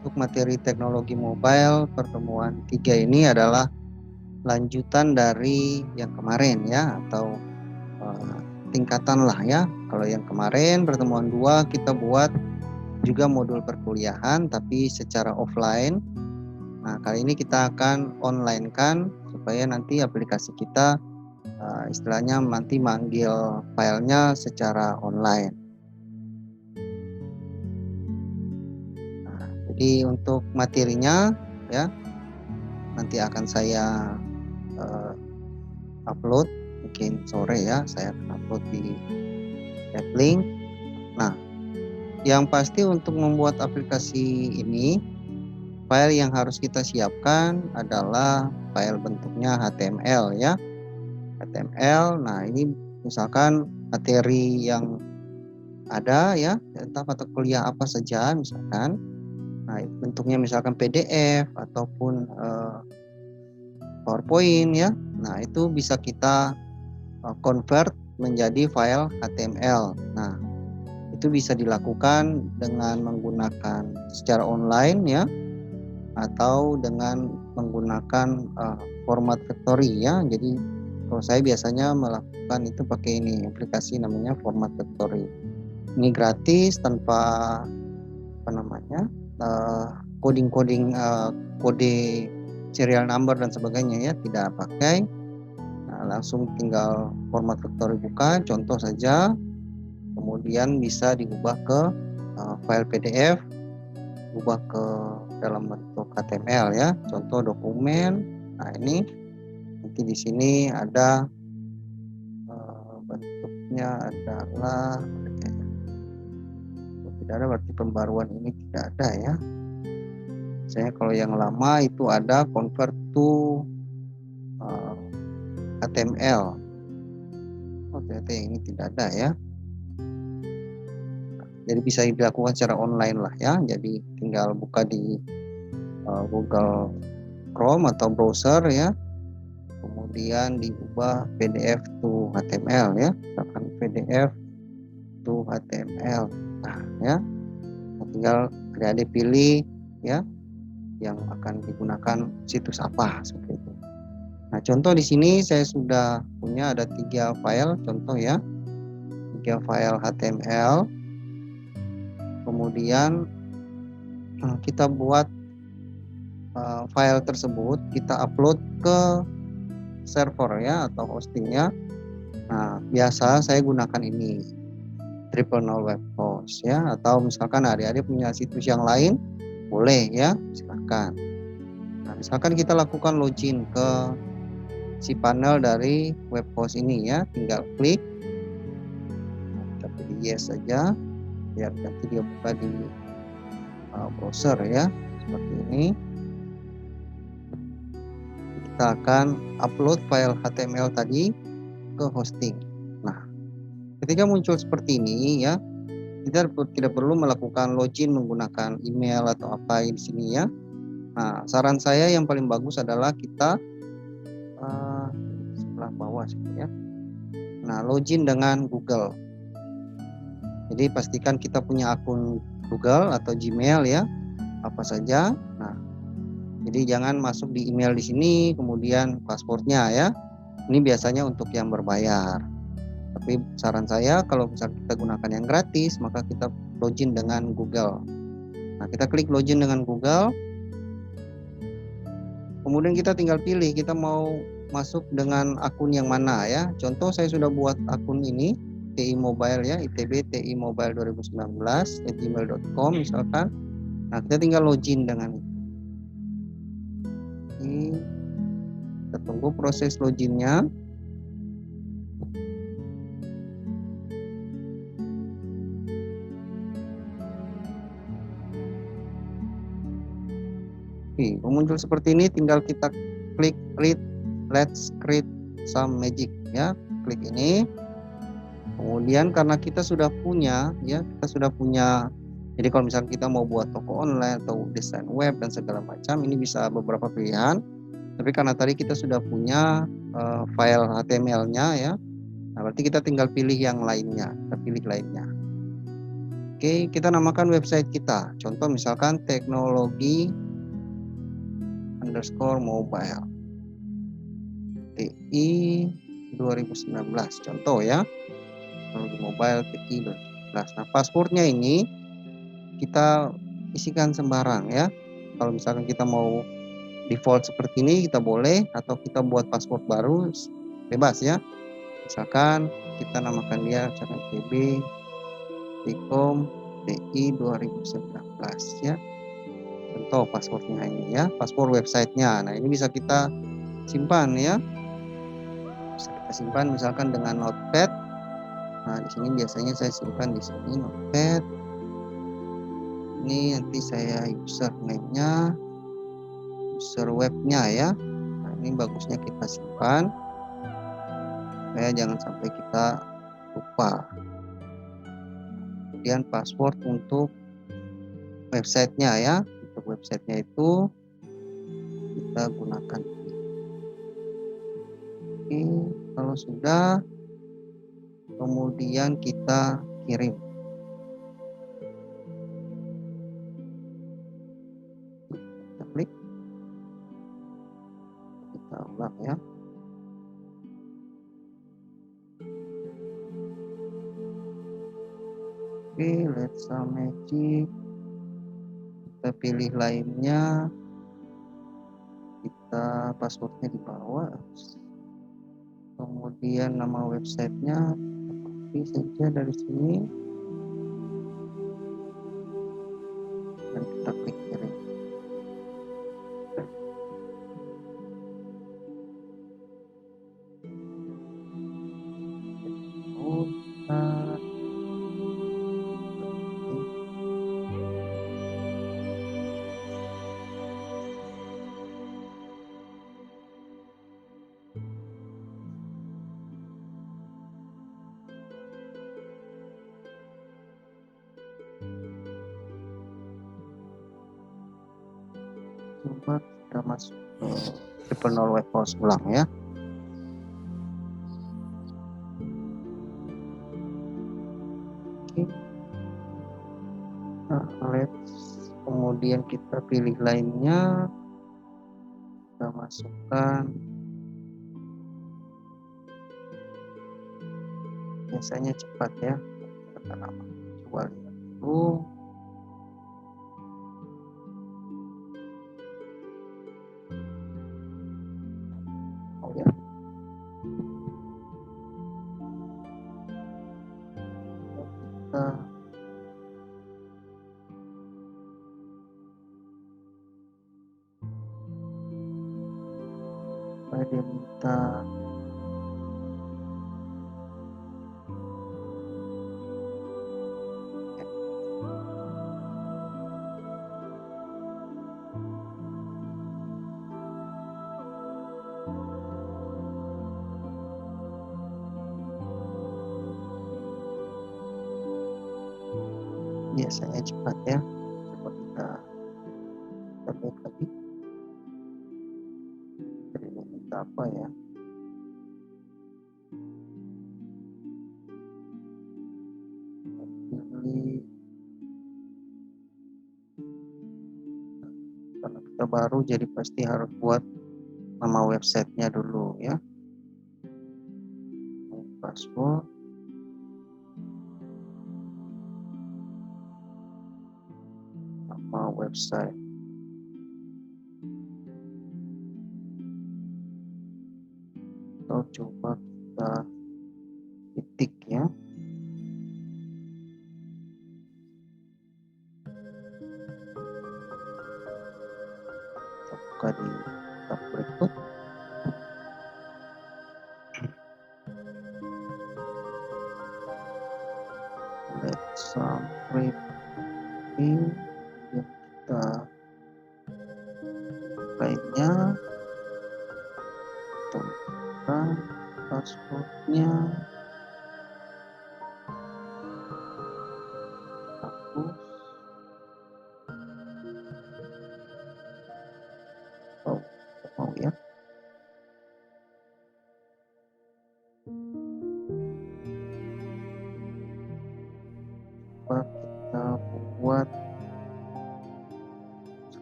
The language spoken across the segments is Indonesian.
Untuk materi teknologi mobile pertemuan 3 ini adalah lanjutan dari yang kemarin ya, atau tingkatan lah ya. Kalau yang kemarin pertemuan 2 kita buat juga modul perkuliahan tapi secara offline. Nah, kali ini kita akan online kan supaya nanti aplikasi kita istilahnya nanti manggil filenya secara online. Nah, jadi untuk materinya ya nanti akan saya upload mungkin sore ya, saya akan upload di Appling. Nah, yang pasti untuk membuat aplikasi ini, file yang harus kita siapkan adalah file bentuknya HTML ya. HTML, nah ini misalkan materi yang ada ya, entah mata kuliah apa saja misalkan. Nah, bentuknya misalkan PDF ataupun PowerPoint ya. Nah, itu bisa kita convert menjadi file HTML. Nah, itu bisa dilakukan dengan menggunakan secara online ya, atau dengan menggunakan format factory ya. Jadi kalau saya biasanya melakukan itu pakai ini aplikasi namanya format factory. Ini gratis tanpa apa namanya coding-coding kode serial number dan sebagainya ya, tidak pakai. Nah, langsung tinggal format factory buka, contoh saja, kemudian bisa diubah ke file PDF, ubah ke dalam bentuk HTML ya, contoh dokumen. Nah, ini nanti di sini ada bentuknya adalah tidak ada, berarti pembaruan ini tidak ada ya. Saya kalau yang lama itu ada convert to HTML. Oh, ternyata yang ini tidak ada ya. Jadi bisa dilakukan secara online lah ya. Jadi tinggal buka di Google Chrome atau browser ya. Kemudian diubah PDF to HTML ya. Misalkan PDF to HTML. Nah ya, tinggal adik-adik pilih ya yang akan digunakan situs apa seperti itu. Nah, contoh di sini saya sudah punya ada 3 file contoh ya. 3 file HTML. Kemudian kita buat file tersebut, kita upload ke server ya atau hostingnya. Nah, biasa saya gunakan ini 000 web host ya, atau misalkan adik-adik punya situs yang lain boleh ya, silakan. Nah, misalkan kita lakukan login ke si panel dari web host ini ya, tinggal klik, nah, kita pilih yes saja biar nanti dia buka di browser ya, seperti ini. Kita akan upload file HTML tadi ke hosting. Nah, ketika muncul seperti ini ya, kita tidak perlu melakukan login menggunakan email atau apa di sini ya. Nah, saran saya yang paling bagus adalah kita sebelah bawah ya. Nah, login dengan Google. Jadi pastikan kita punya akun Google atau Gmail ya, apa saja. Nah, jadi jangan masuk di email di sini kemudian passwordnya ya. Ini biasanya untuk yang berbayar. Tapi saran saya kalau misalnya kita gunakan yang gratis, maka kita login dengan Google. Nah, kita klik login dengan Google. Kemudian kita tinggal pilih kita mau masuk dengan akun yang mana ya. Contoh saya sudah buat akun ini TI Mobile ya, ITB TI Mobile 2019@gmail.com misalkan. Nah, kita tinggal login dengan itu. Kita tunggu proses loginnya. Oke, muncul seperti ini, tinggal kita klik read let's create some magic ya, klik ini. Kemudian karena kita sudah punya ya, jadi kalau misalnya kita mau buat toko online atau desain web dan segala macam, ini bisa beberapa pilihan. Tapi karena tadi kita sudah punya file HTML-nya ya, nah berarti kita tinggal pilih yang lainnya, kita pilih lainnya. Oke, kita namakan website kita. Contoh misalkan teknologi_mobile. TI 2019. Contoh ya. Teknologi mobile TI 2019. Nah, passwordnya ini kita isikan sembarang ya. Kalau misalkan kita mau default seperti ini kita boleh, atau kita buat password baru bebas ya. Misalkan kita namakan dia misalkan TB Tikom TI 2019 ya. Contoh passwordnya ini ya, password websitenya. Nah, ini bisa kita simpan ya. Bisa kita simpan misalkan dengan notepad. Nah, di sini biasanya saya simpan di sini notepad. Ini nanti saya username-nya, user webnya ya. Nah, ini bagusnya kita simpan supaya jangan sampai kita lupa. Kemudian password untuk websitenya ya. Untuk websitenya itu kita gunakan. Oke, kalau sudah, kemudian kita kirim. Kita klik, kita ulang ya. Oke, let's magic. Kita pilih lainnya. Kita passwordnya di bawah. Kemudian nama websitenya copy saja dari sini. Dan kita klik kirim. Coba kita masuk ke entrepreneur web house ulang ya. Oke. Nah, let's kemudian kita pilih lainnya, kita masukkan. Biasanya cepat ya. Kita coba lihat dulu. Oh ya. Kita dia minta biasanya cepat ya. Coba kita lihat lagi. Jadi minta apa ya? Pilih. Karena kita baru jadi pasti harus buat nama websitenya dulu ya. Password. Nama website. Atau coba kita ketik ya. Kita buka di tab berikut. Let's read in. Kita lainnya temukan passwordnya, hapus. Oh,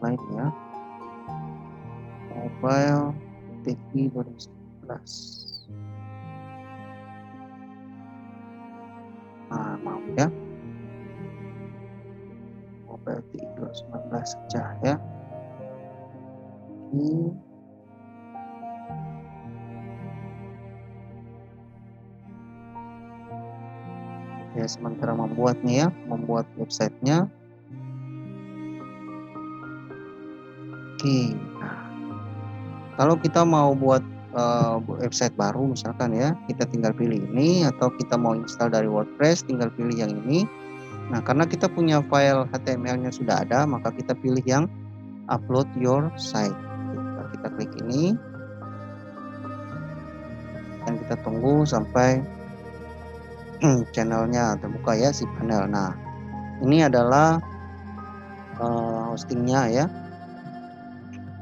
lain ya. Mobile TI 2019. Nah, maaf ya. Mobile TI 2019 saja ya. Ini ya, sementara membuat nih ya, membuat websitenya. Oke, nah kalau kita mau buat website baru misalkan ya, kita tinggal pilih ini, atau kita mau install dari WordPress tinggal pilih yang ini. Nah, karena kita punya file HTML-nya sudah ada, maka kita pilih yang upload your site. Kita klik ini dan kita tunggu sampai channelnya terbuka ya, si panel. Nah, ini adalah hostingnya ya.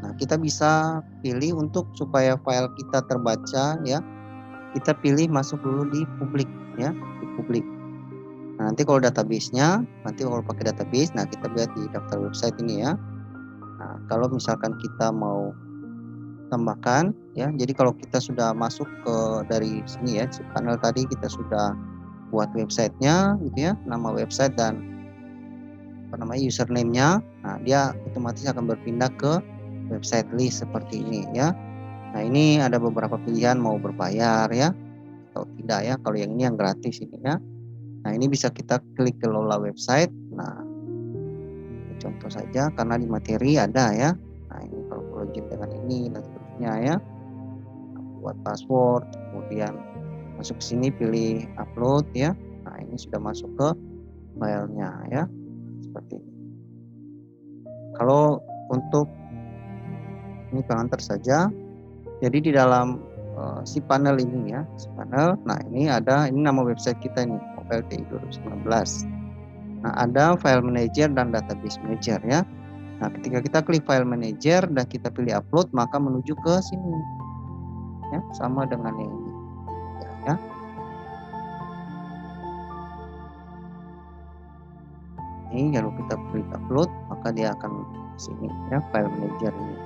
Nah, kita bisa pilih untuk supaya file kita terbaca ya, kita pilih masuk dulu di publik ya, di publik. Nah, nanti kalau database-nya, nanti kalau pakai database, nah kita lihat di daftar website ini ya. Nah, kalau misalkan kita mau tambahkan ya, jadi kalau kita sudah masuk ke dari sini ya, si panel tadi kita sudah buat websitenya gitu ya, nama website dan apa namanya username-nya. Nah, dia otomatis akan berpindah ke website list seperti ini ya. Nah, ini ada beberapa pilihan mau berbayar ya atau tidak ya. Kalau yang ini yang gratis ini ya. Nah, ini bisa kita klik kelola website. Nah, contoh saja karena di materi ada ya. Nah, ini kalau login dengan ini dan seterusnya ya. Nah, buat password, kemudian masuk ke sini pilih upload ya. Nah, ini sudah masuk ke filenya ya. Seperti ini. Kalau untuk ini pengantar saja. Jadi di dalam si panel ini ya, si panel. Nah, ini ada, ini nama website kita ini, Mobile TI 2019. Nah, ada file manager dan database manager ya. Nah, ketika kita klik file manager dan kita pilih upload, maka menuju ke sini. Ya, sama dengan yang ini. Ya. Ini lalu kita klik upload, maka dia akan ke sini ya, file manager ini.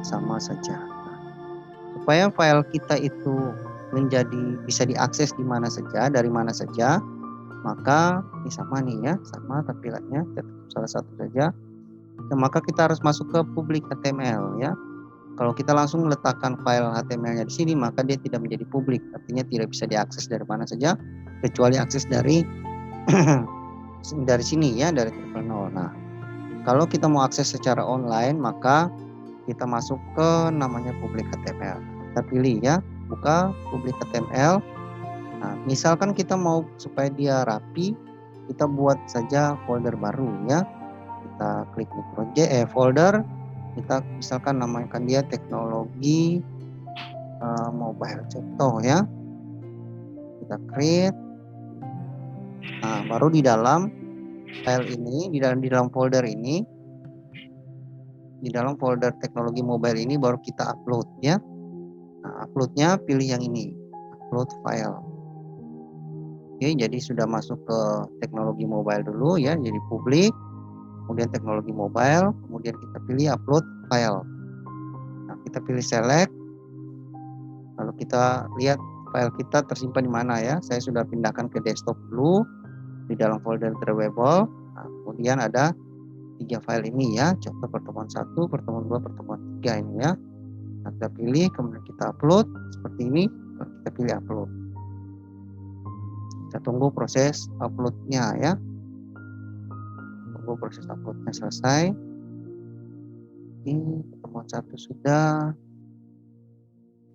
Sama saja. Nah, supaya file kita itu menjadi bisa diakses di mana saja, dari mana saja, maka ini sama nih ya, sama tampilannya, salah satu saja. Dan maka kita harus masuk ke public HTML ya. Kalau kita langsung meletakkan file HTML-nya di sini, maka dia tidak menjadi publik, artinya tidak bisa diakses dari mana saja, kecuali akses dari dari sini ya, dari terminal. Nah, kalau kita mau akses secara online, maka kita masuk ke namanya public HTML. Kita pilih ya, buka public HTML. Nah, misalkan kita mau supaya dia rapi, kita buat saja folder baru ya. Kita klik di project folder, kita misalkan namakan dia teknologi mobile contoh ya. Kita create. Nah, baru di dalam file ini, di dalam folder ini, di dalam folder teknologi mobile ini baru kita upload ya. Nah, uploadnya pilih yang ini, upload file. Oke, jadi sudah masuk ke teknologi mobile dulu ya, jadi publik, kemudian teknologi mobile, kemudian kita pilih upload file. Nah, kita pilih select, lalu kita lihat file kita tersimpan di mana ya. Saya sudah pindahkan ke desktop dulu di dalam folder drawable. Nah, kemudian ada 3 file ini ya, contoh pertemuan 1, pertemuan 2, pertemuan 3 ini ya. Nah, kita pilih, kemudian kita upload seperti ini, kita pilih upload. Kita tunggu proses uploadnya ya. Tunggu proses uploadnya selesai. Ini pertemuan 1 sudah,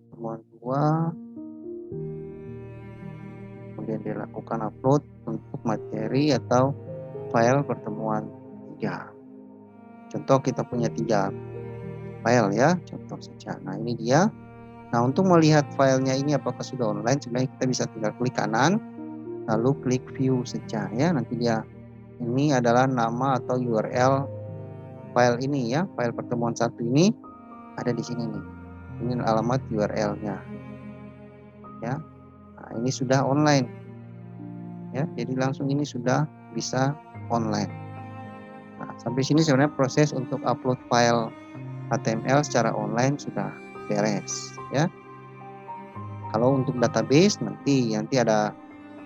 pertemuan 2, kemudian dilakukan upload untuk materi atau file pertemuan 3. Contoh kita punya 3 file ya, contoh saja. Nah, ini dia. Nah, untuk melihat filenya ini apakah sudah online, sebenarnya kita bisa tinggal klik kanan, lalu klik view saja ya. Nanti dia, ini adalah nama atau URL file ini ya, file pertemuan 1 ini ada di sini nih. Ini alamat URL-nya. Ya. Nah, ini sudah online. Ya, jadi langsung ini sudah bisa online. Nah, Sampai sini sebenarnya proses untuk upload file HTML secara online sudah beres ya. Kalau untuk database nanti ada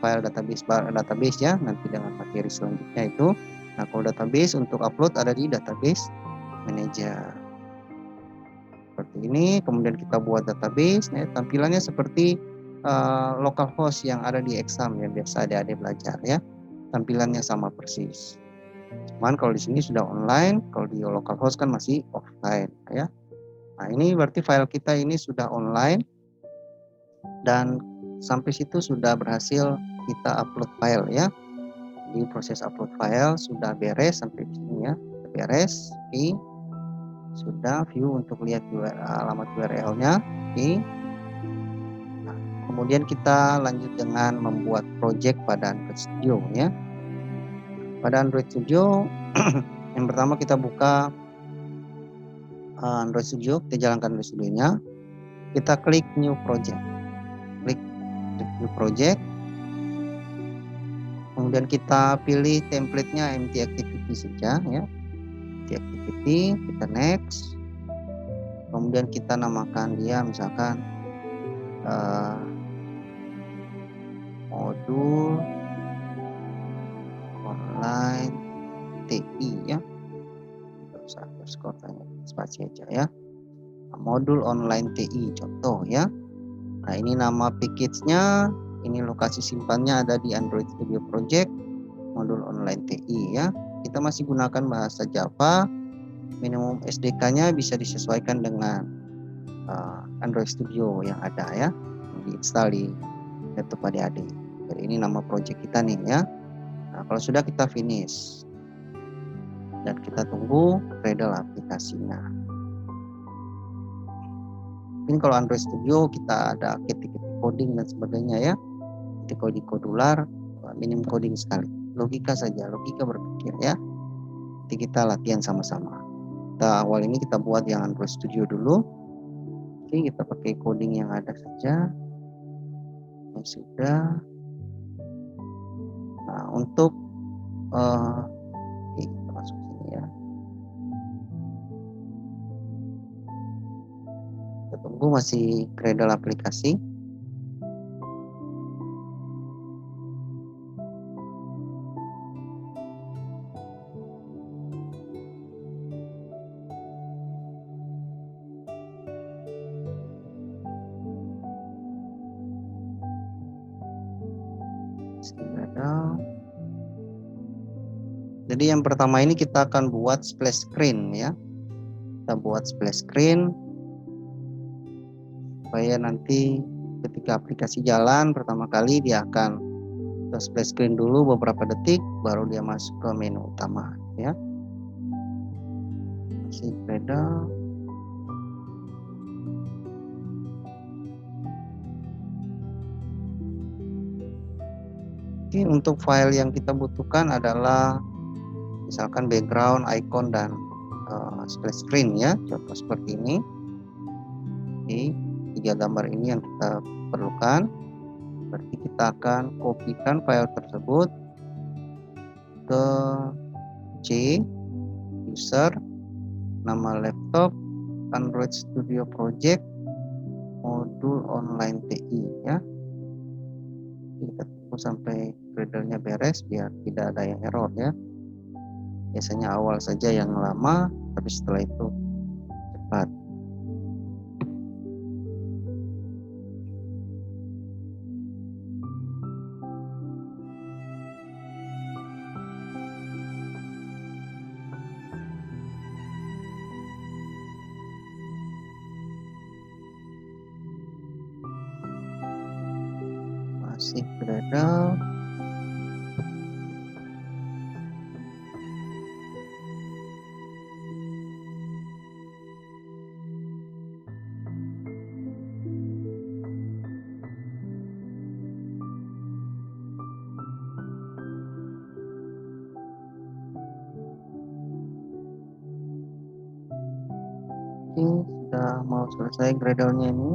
file database ya, nanti dengan materi selanjutnya itu. Nah, kalau database untuk upload ada di database manager. Seperti ini, kemudian kita buat database, ya, tampilannya seperti localhost yang ada di exam yang biasa adik-adik belajar ya. Tampilannya sama persis. Cuman kalau di sini sudah online, kalau di localhost kan masih offline ya. Nah, ini berarti file kita ini sudah online dan sampai situ sudah berhasil kita upload file ya. Di proses upload file sudah beres sampai di sini ya. Beres. Oke. Sudah view untuk lihat alamat URL-nya. Oke. Nah, kemudian kita lanjut dengan membuat project pada Android Studio ya. Pada Android Studio yang pertama kita buka Android Studio, kita jalankan Android Studio-nya. Kita klik new project. Klik new project. Kemudian kita pilih template-nya empty activity saja ya. Empty activity, kita next. Kemudian kita namakan dia misalkan modul online TI ya. Tidak usah underscore, spasi aja ya. Modul online TI contoh ya. Nah, ini nama package-nya, ini lokasi simpannya ada di Android Studio Project modul online TI ya. Kita masih gunakan bahasa Java. Minimum SDK-nya bisa disesuaikan dengan Android Studio yang ada ya, yang diinstal di laptop adik-adik. Jadi ini nama project kita nih ya. Nah, kalau sudah kita finish dan kita tunggu Gradle aplikasinya. Mungkin kalau Android Studio kita ada ketik-ketik coding dan sebagainya ya, ketik coding kodular, minim coding sekali, logika saja, logika berpikir ya. Nanti kita latihan sama-sama. Kita awal ini kita buat yang Android Studio dulu. Oke, kita pakai coding yang ada saja. Ini sudah. Nah, untuk oke, kita masuk sini ya. Kita tunggu masih Gradle aplikasi. Jadi yang pertama ini kita akan buat splash screen ya. Kita buat splash screen supaya nanti ketika aplikasi jalan pertama kali dia akan ke splash screen dulu beberapa detik baru dia masuk ke menu utama ya. Masih Gradle. Oke, untuk file yang kita butuhkan adalah misalkan background, icon dan splash screen ya, contoh seperti ini. Oke, 3 gambar ini yang kita perlukan. Berarti kita akan kopikan file tersebut ke C, user, nama laptop, Android Studio Project, modul online TI ya. Kita tunggu sampai Gradle-nya beres biar tidak ada yang error ya. Biasanya awal saja yang lama, tapi setelah itu cepat. Masih Gradle. Oke, sudah mau selesai Gradle-nya ini.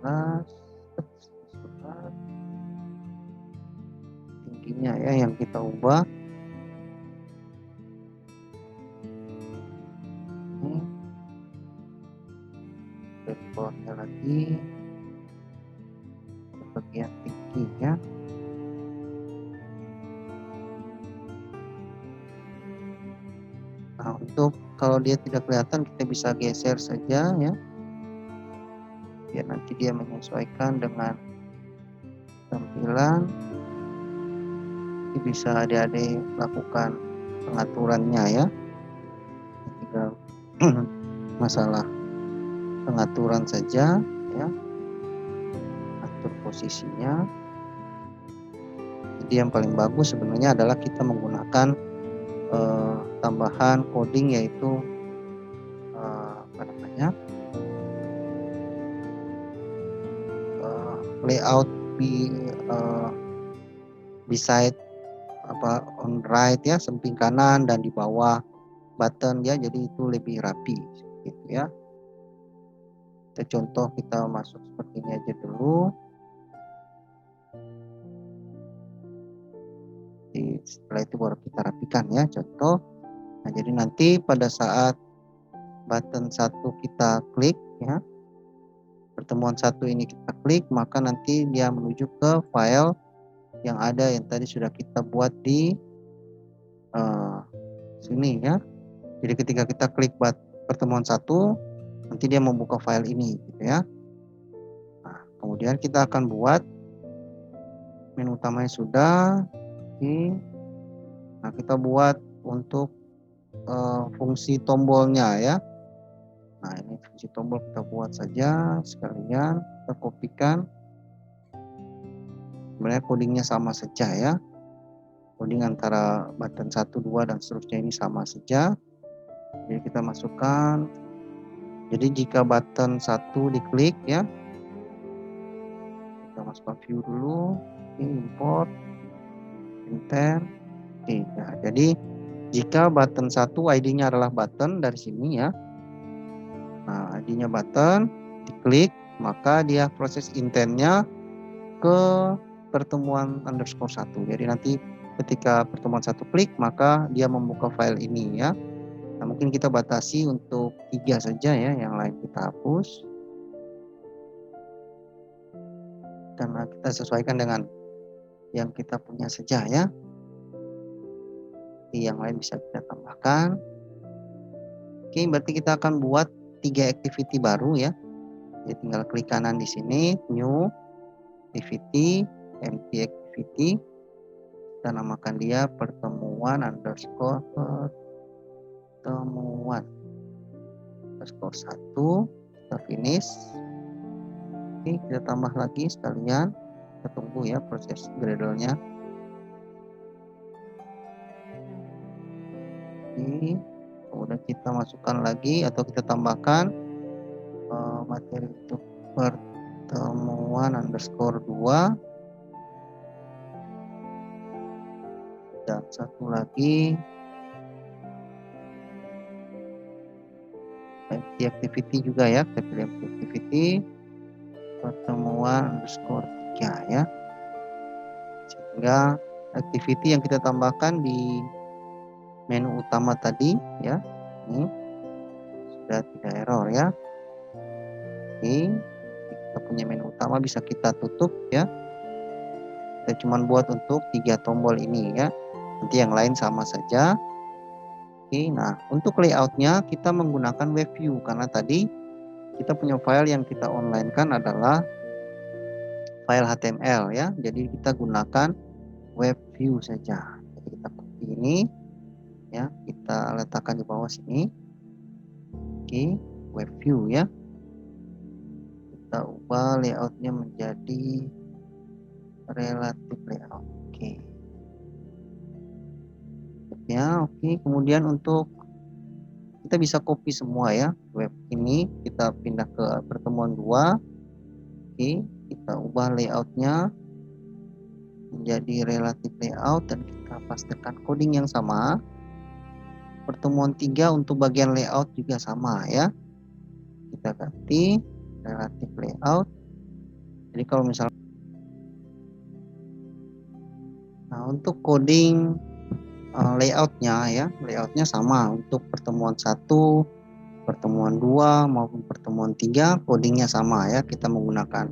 jelas. Surat tingginya ya yang kita ubah. Ini backgroundnya lagi ke bagian tinggi ya. Nah, untuk kalau dia tidak kelihatan kita bisa geser saja ya, biar nanti dia menyesuaikan dengan tampilan. Ini bisa adik-adik lakukan pengaturannya ya, tinggal masalah pengaturan saja ya, atur posisinya. Jadi yang paling bagus sebenarnya adalah kita menggunakan tambahan coding, yaitu apa namanya, layout beside apa on right ya, samping kanan dan di bawah button ya, jadi itu lebih rapi gitu ya. Kita contoh, kita masuk seperti ini aja dulu. Setelah itu baru kita rapikan ya, contoh. Nah, jadi nanti pada saat button 1 kita klik ya, pertemuan 1 ini kita klik, maka nanti dia menuju ke file yang ada yang tadi sudah kita buat di sini ya. Jadi ketika kita klik pertemuan 1, nanti dia membuka file ini gitu ya. Nah, kemudian kita akan buat menu utamanya sudah. Oke. Nah, kita buat untuk fungsi tombolnya ya. Nah, ini fungsi tombol kita buat saja sekalian, kita kopikan. Sebenarnya codingnya sama saja ya, coding antara button 1, 2 dan seterusnya ini sama saja. Jadi kita masukkan, jadi jika button 1 diklik ya, kita masukkan view dulu, import, enter. Oke, nah, jadi jika button 1 ID-nya adalah button dari sini ya. Nah, ID-nya button, diklik, maka dia proses intentnya ke pertemuan underscore 1. Jadi nanti ketika pertemuan 1 klik, maka dia membuka file ini ya. Nah, mungkin kita batasi untuk 3 saja ya, yang lain kita hapus. Karena kita sesuaikan dengan yang kita punya saja ya. Yang lain bisa kita tambahkan. Oke, berarti kita akan buat 3 activity baru ya. Jadi tinggal klik kanan di sini, new activity, empty activity. Kita namakan dia pertemuan underscore 1. Kita finish. Oke, kita tambah lagi sekalian. Kita tunggu ya proses Gradle-nya. Oke, kemudian kita masukkan lagi atau kita tambahkan materi untuk pertemuan underscore 2. Dan satu lagi empty activity juga ya, kita pilih empty activity pertemuan underscore 3 ya, sehingga activity yang kita tambahkan di menu utama tadi ya, ini sudah tidak error ya. Oke, kita punya menu utama, bisa kita tutup ya. Kita cuma buat untuk 3 tombol ini ya, nanti yang lain sama saja. Oke, nah untuk layoutnya kita menggunakan web view, karena tadi kita punya file yang kita online kan adalah file HTML ya, jadi kita gunakan web view saja. Jadi kita copy ini ya, kita letakkan di bawah sini. Oke, web view ya, kita ubah layoutnya menjadi relative layout. Oke ya, oke. Kemudian untuk kita bisa copy semua ya, web ini kita pindah ke pertemuan 2. Oke, kita ubah layoutnya menjadi relative layout dan kita pastikan coding yang sama. Pertemuan 3 untuk bagian layout juga sama ya, kita ganti relative layout. Jadi kalau misalnya, nah untuk coding layoutnya ya, layoutnya sama untuk pertemuan 1, pertemuan 2 maupun pertemuan 3, codingnya sama ya. Kita menggunakan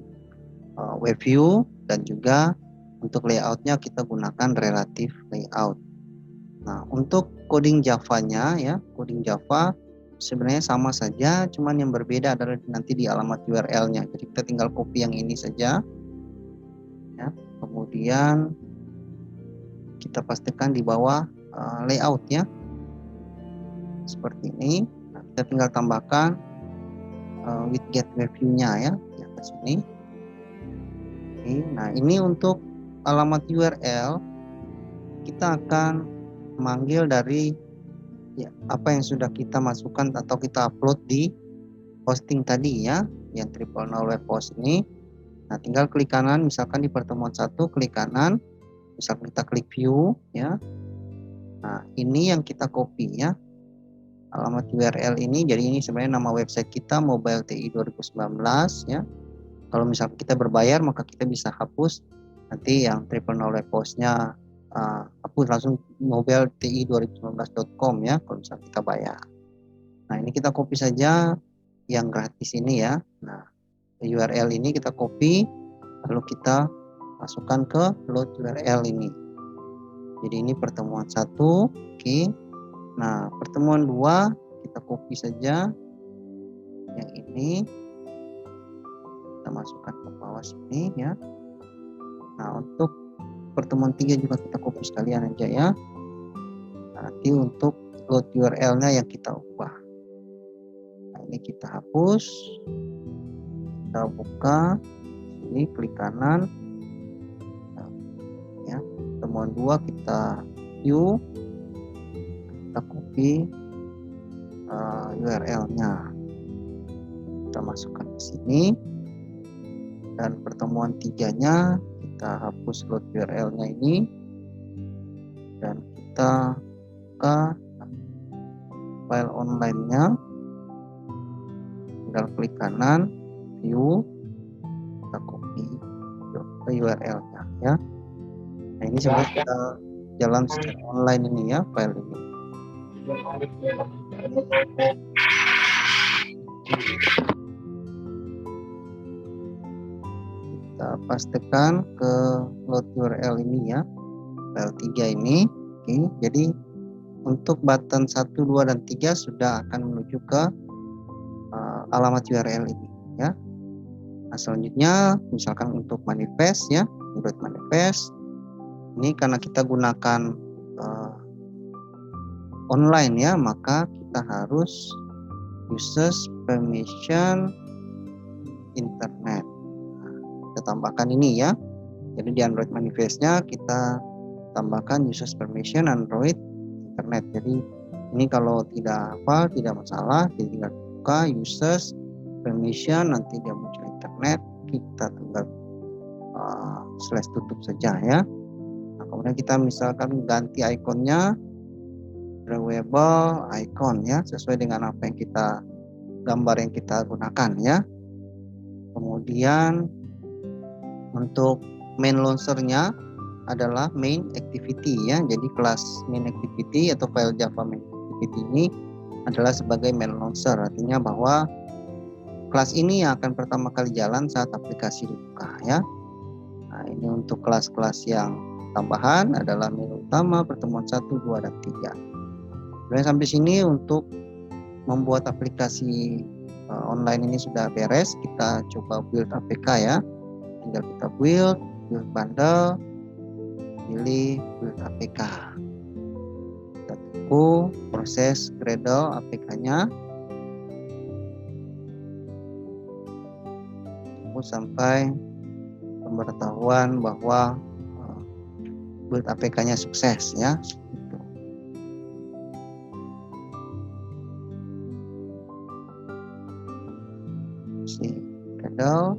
web view, dan juga untuk layoutnya kita gunakan relative layout. Nah, untuk coding Java-nya ya, coding Java sebenarnya sama saja, cuman yang berbeda adalah nanti di alamat URL-nya. Jadi kita tinggal copy yang ini saja ya. Kemudian kita pastikan di bawah layout-nya seperti ini. Nah, kita tinggal tambahkan widget web view-nya ya di atas ini. Oke, nah ini untuk alamat URL kita akan memanggil dari ya, apa yang sudah kita masukkan atau kita upload di hosting tadi ya, yang 000 web host ini. Nah, tinggal klik kanan, misalkan di pertemuan 1 klik kanan, misal kita klik view ya. Nah, ini yang kita copy ya, alamat URL ini. Jadi ini sebenarnya nama website kita, Mobile TI 2019 ya. Kalau misalkan kita berbayar, maka kita bisa hapus nanti yang 000 web hostnya, hapus langsung mobiletI2019.com ya kalau misalkan kita bayar. Nah, ini kita copy saja yang gratis ini ya. Nah, URL ini kita copy, lalu kita masukkan ke load URL ini. Jadi ini pertemuan 1, oke. Nah, pertemuan 2 kita copy saja yang ini, kita masukkan ke bawah sini ya. Nah, untuk pertemuan 3 juga kita copy sekalian aja ya. Nanti untuk load URL-nya yang kita ubah. Nah, ini kita hapus, kita buka, ini klik kanan, nah, ya. Pertemuan 2 kita view, kita copy URL-nya, kita masukkan ke sini, dan pertemuan 3-nya kita hapus load URL-nya ini, dan kita buka file online-nya, tinggal klik kanan, view, kita copy ke URL-nya ya. Nah, ini sebenarnya kita jalan secara online ini ya, file ini. Kita pastikan ke load URL ini ya, file 3 ini. Oke, jadi untuk button 1, 2, dan 3 sudah akan menuju ke alamat URL ini ya. Nah, selanjutnya misalkan untuk manifest ya, Android manifest ini karena kita gunakan online ya, maka kita harus uses permission internet. Nah, kita tambahkan ini ya. Jadi di Android manifestnya kita tambahkan uses permission Android internet. Jadi ini kalau tidak masalah, jadi tinggal buka uses permission, nanti dia muncul internet, kita tinggal slash tutup saja ya. Nah, kemudian kita misalkan ganti ikonnya drawable icon ya, sesuai dengan apa yang kita gambar yang kita gunakan ya. Kemudian untuk main launchernya adalah main activity ya. Jadi kelas main activity atau file Java main activity ini adalah sebagai main launcher, artinya bahwa kelas ini yang akan pertama kali jalan saat aplikasi dibuka ya. Nah, ini untuk kelas-kelas yang tambahan adalah menu utama, pertemuan 1, 2, dan 3. Kemudian sampai sini untuk membuat aplikasi online ini sudah beres. Kita coba build APK ya. Tinggal kita build bundle, pilih build APK. Kita tunggu proses Gradle APK-nya. Tunggu sampai pemberitahuan bahwa build APK-nya sukses ya. Si Gradle.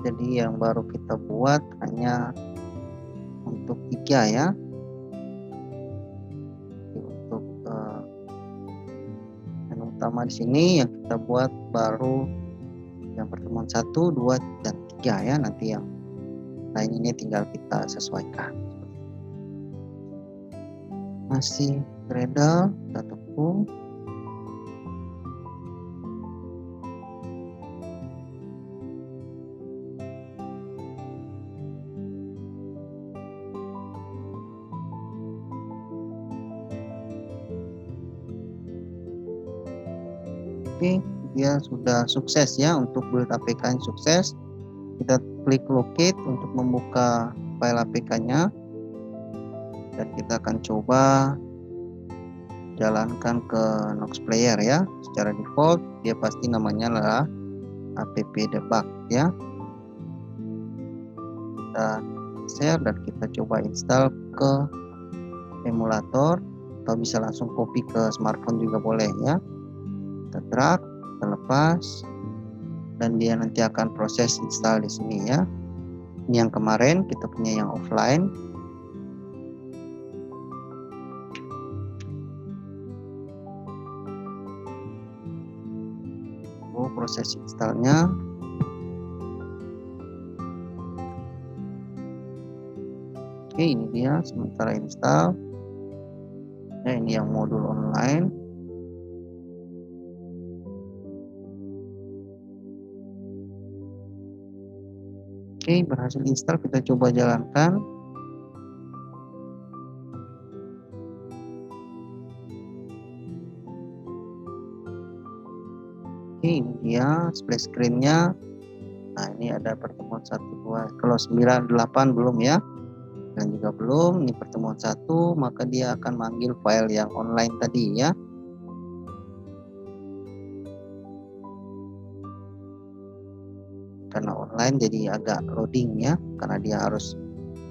Jadi yang baru kita buat hanya untuk 3 ya. Untuk menu utama di sini yang kita buat baru yang pertemuan 1, 2, dan 3 ya. Nanti yang lain ini tinggal kita sesuaikan. Masih Gradle, kita tepung. Oke, dia sudah sukses ya untuk build APK sukses. Kita klik locate untuk membuka file APK-nya dan kita akan coba jalankan ke Nox Player ya. Secara default dia pasti namanya adalah app debug ya. Kita share dan kita coba install ke emulator atau bisa langsung copy ke smartphone juga boleh ya. Kita drag, kita lepas, dan dia nanti akan proses install di sini ya. Ini yang kemarin kita punya yang offline. Proses installnya. Oke, ini dia sementara install. Ya, ini yang modul online. Oke, berhasil install, kita coba jalankan. Oke, ini dia splash screen-nya. Nah, ini ada pertemuan 1, 2. Kalau 9, 8 belum ya. Dan juga belum, ini pertemuan 1, maka dia akan manggil file yang online tadi ya. Karena online jadi agak loading ya, karena dia harus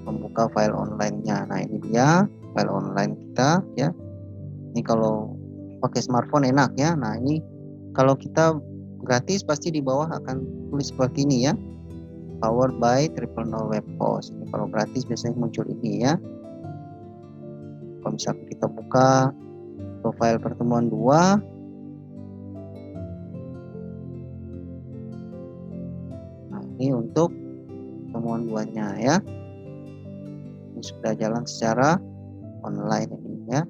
membuka file online-nya. Nah, ini dia file online kita ya. Ini kalau pakai smartphone enak ya. Nah, ini kalau kita gratis pasti di bawah akan tulis seperti ini ya. Powered by 000 web host. Ini kalau gratis biasanya muncul ini ya. Kalau misalnya kita buka profile pertemuan 2, nah ini untuk pertemuan 2-nya ya. Ini sudah jalan secara online ini ya.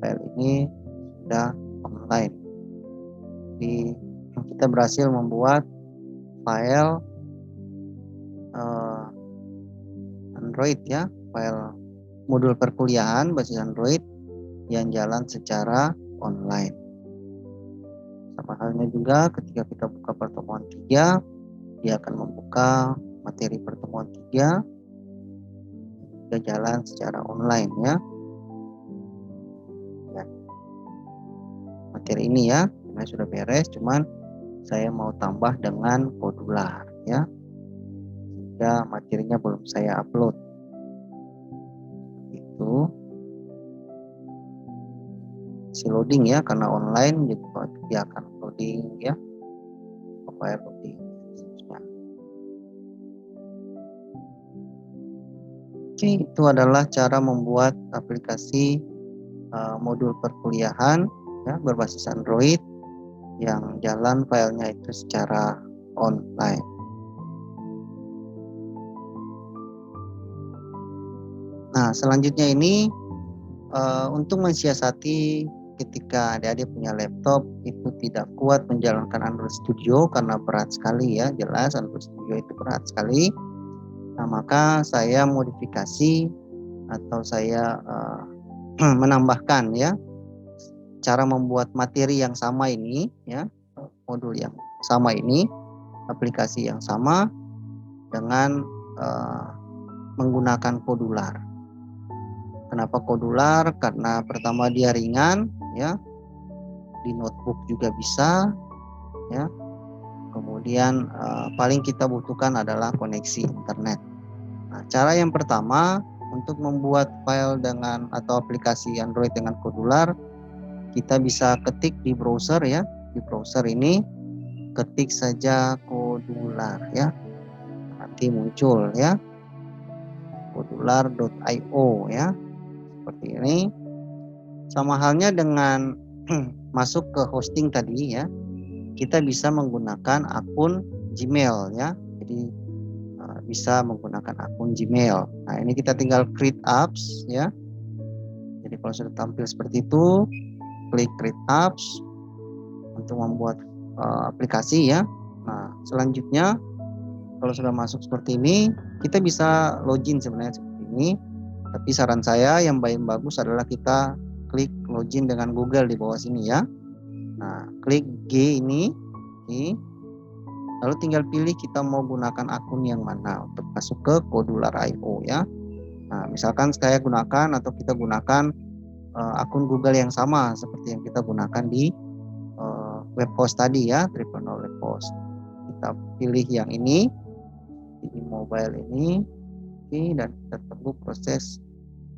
File ini sudah online. Jadi kita berhasil membuat file Android ya, file modul perkuliahan basis Android yang jalan secara online. Sama halnya juga ketika kita buka pertemuan 3, dia akan membuka materi pertemuan 3 juga jalan secara online ya. Materi ini ya, ini sudah beres, cuman saya mau tambah dengan modular ya. Sehingga materinya belum saya upload. Itu si loading ya, karena online jadi dia akan loading ya, file loading. Oke, itu adalah cara membuat aplikasi modul perkuliahan ya, berbasis Android yang jalan filenya itu secara online. Nah, selanjutnya ini untuk mensiasati ketika adik-adik punya laptop itu tidak kuat menjalankan Android Studio karena berat sekali ya, jelas Android Studio itu berat sekali. Nah, maka saya modifikasi atau saya menambahkan ya cara membuat materi yang sama ini ya, modul yang sama ini, aplikasi yang sama dengan menggunakan Kodular. Kenapa Kodular? Karena pertama dia ringan ya, di notebook juga bisa ya. Kemudian paling kita butuhkan adalah koneksi internet. Nah, cara yang pertama untuk membuat file dengan atau aplikasi Android dengan Kodular, kita bisa ketik di browser ya. Di browser ini ketik saja Kodular. Kodular ya. Nanti muncul ya, kodular.io ya. Seperti ini. Sama halnya dengan masuk ke hosting tadi ya. Kita bisa menggunakan akun Gmail ya. Jadi bisa menggunakan akun Gmail. Nah, ini kita tinggal create apps ya. Jadi kalau sudah tampil seperti itu, klik create apps untuk membuat aplikasi ya. Nah, selanjutnya kalau sudah masuk seperti ini, kita bisa login sebenarnya seperti ini. Tapi saran saya yang paling bagus adalah kita klik login dengan Google di bawah sini ya. Nah, klik G ini. Lalu tinggal pilih kita mau gunakan akun yang mana untuk masuk ke Kodular.io ya. Nah, misalkan saya gunakan atau kita gunakan akun Google yang sama seperti yang kita gunakan di web host tadi ya, Tripreneur Web Host. Kita pilih yang ini, di mobile ini, dan kita tunggu proses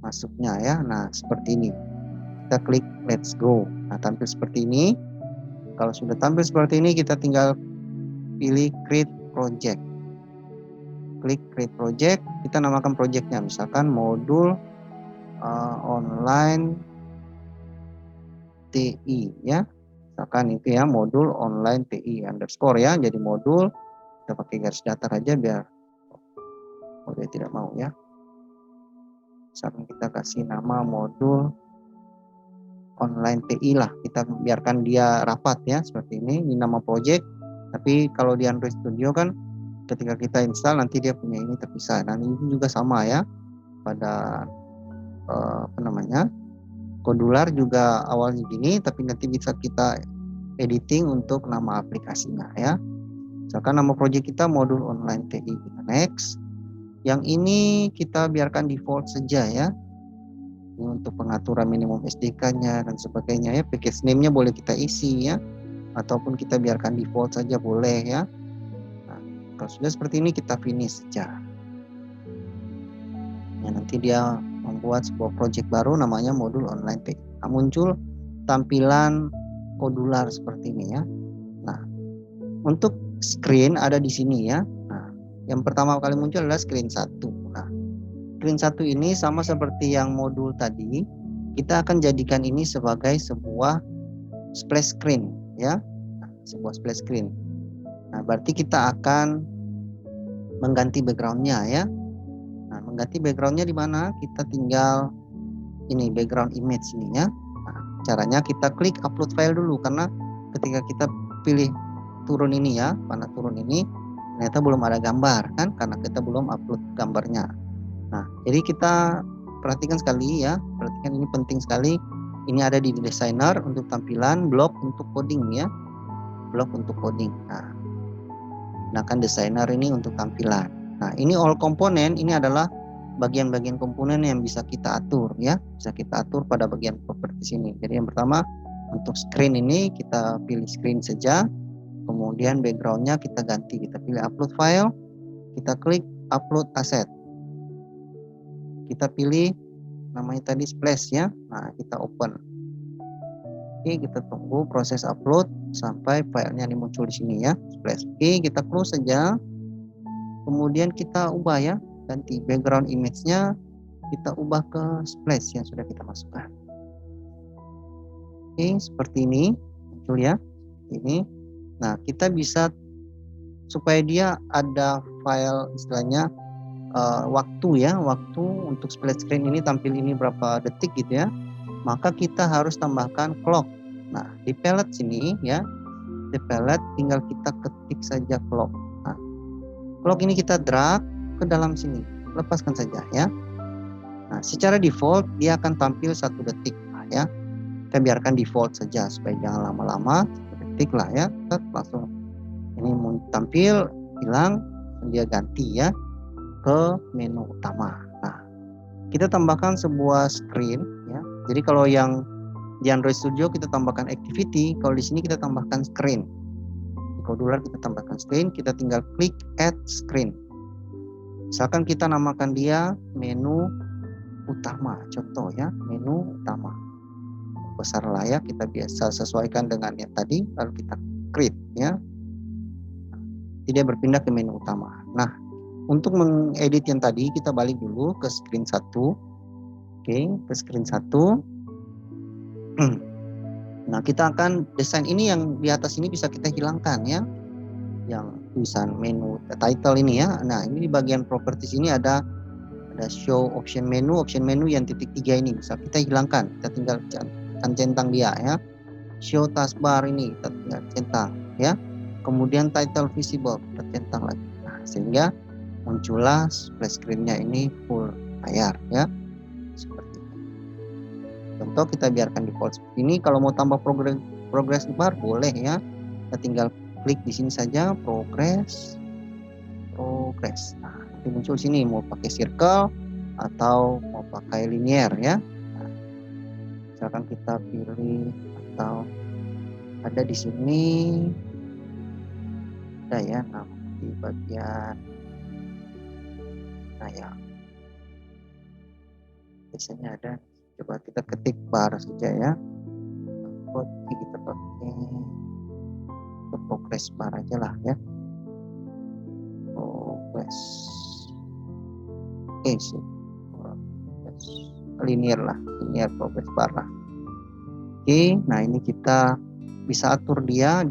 masuknya ya. Nah, seperti ini. Kita klik let's go. Nah, tampil seperti ini. Kalau sudah tampil seperti ini, kita tinggal pilih create project. Klik create project, kita namakan projectnya misalkan modul online TI ya. Misalkan itu ya, modul online TI underscore ya. Jadi modul kita pakai garis datar aja biar dia tidak mau ya. Misalkan kita kasih nama modul online TI lah, kita biarkan dia rapat ya seperti ini. Ini nama project. Tapi kalau di Android Studio kan ketika kita install nanti dia punya ini terpisah. Dan ini juga sama ya pada Kodular juga awalnya gini, tapi nanti bisa kita editing untuk nama aplikasinya ya. Misalkan nama project kita modul online TI, kita next. Yang ini kita biarkan default saja ya. Ini untuk pengaturan minimum SDK-nya dan sebagainya ya. Package name-nya boleh kita isi ya, ataupun kita biarkan default saja boleh ya. Nah, kalau sudah seperti ini kita finish saja. Ya, nanti dia membuat sebuah project baru namanya modul online TI. Nah, muncul tampilan Kodular seperti ini ya. Nah, untuk screen ada di sini ya. Nah, yang pertama kali muncul adalah screen 1. Nah, screen 1 ini sama seperti yang modul tadi, kita akan jadikan ini sebagai sebuah splash screen ya. Nah, sebuah splash screen. Nah, berarti kita akan mengganti backgroundnya ya. Nah, mengganti backgroundnya di mana? Kita tinggal ini background image ini ya. Nah, caranya kita klik upload file dulu, karena ketika kita pilih turun ini ya, panah turun ini ternyata belum ada gambar kan, karena kita belum upload gambarnya. Nah, jadi kita perhatikan sekali ya, perhatikan ini penting sekali. Ini ada di designer untuk tampilan, blok untuk coding ya, blok untuk coding. Nah, gunakan designer ini untuk tampilan. Nah, ini all komponen, ini adalah bagian-bagian komponen yang bisa kita atur ya, bisa kita atur pada bagian properties ini. Jadi yang pertama untuk screen ini kita pilih screen saja, kemudian backgroundnya kita ganti, kita pilih upload file, kita klik upload asset, kita pilih namanya tadi splash ya. Nah, kita open. Oke, kita tunggu proses upload sampai filenya ini muncul di sini ya, splash. Oke, kita close saja. Kemudian kita ubah ya, ganti background image-nya, kita ubah ke splash yang sudah kita masukkan. Oke, seperti ini muncul ya, ini. Nah, kita bisa supaya dia ada file istilahnya waktu ya, waktu untuk splash screen ini tampil ini berapa detik gitu ya, maka kita harus tambahkan clock. Nah, di palette sini ya, di palette tinggal kita ketik saja clock. Nah, clock ini kita drag ke dalam sini, lepaskan saja ya. Nah, secara default dia akan tampil 1 detik lah ya. Kita biarkan default saja supaya jangan lama-lama, 1 detik lah ya. Kita langsung ini tampil, hilang, dia ganti ya ke menu utama. Nah, kita tambahkan sebuah screen ya. Jadi kalau yang di Android Studio kita tambahkan activity, kalau di sini kita tambahkan screen. Di Kodular kita tambahkan screen, kita tinggal klik add screen. Misalkan kita namakan dia menu utama, contoh ya, menu utama. Besar lah ya, kita biasa sesuaikan dengan yang tadi, lalu kita create ya. Tidak berpindah ke menu utama. Nah, untuk mengedit yang tadi kita balik dulu ke screen 1. Oke, ke screen 1. Nah, kita akan desain ini yang di atas ini bisa kita hilangkan ya. Yang tulisan menu title ini ya. Nah, ini di bagian properties ini ada show option menu yang titik 3 ini bisa kita hilangkan. Kita tinggal centang dia ya. Show taskbar ini kita tinggal centang ya. Kemudian title visible kita centang lagi. Nah, sehingga muncullah splash screen-nya ini full layar ya. Seperti ini. Contoh kita biarkan default seperti ini. Kalau mau tambah progress bar boleh ya. Kita tinggal klik di sini saja progress. Nah, nanti muncul sini mau pakai circle atau mau pakai linear ya. Nah, misalkan kita pilih atau ada di sini ada ya, nah, di bagian nah ya biasanya ada, coba kita ketik bar saja ya, kita pakai progress bar aja lah ya, progress sih linear progress bar lah. Oke, nah ini kita bisa atur dia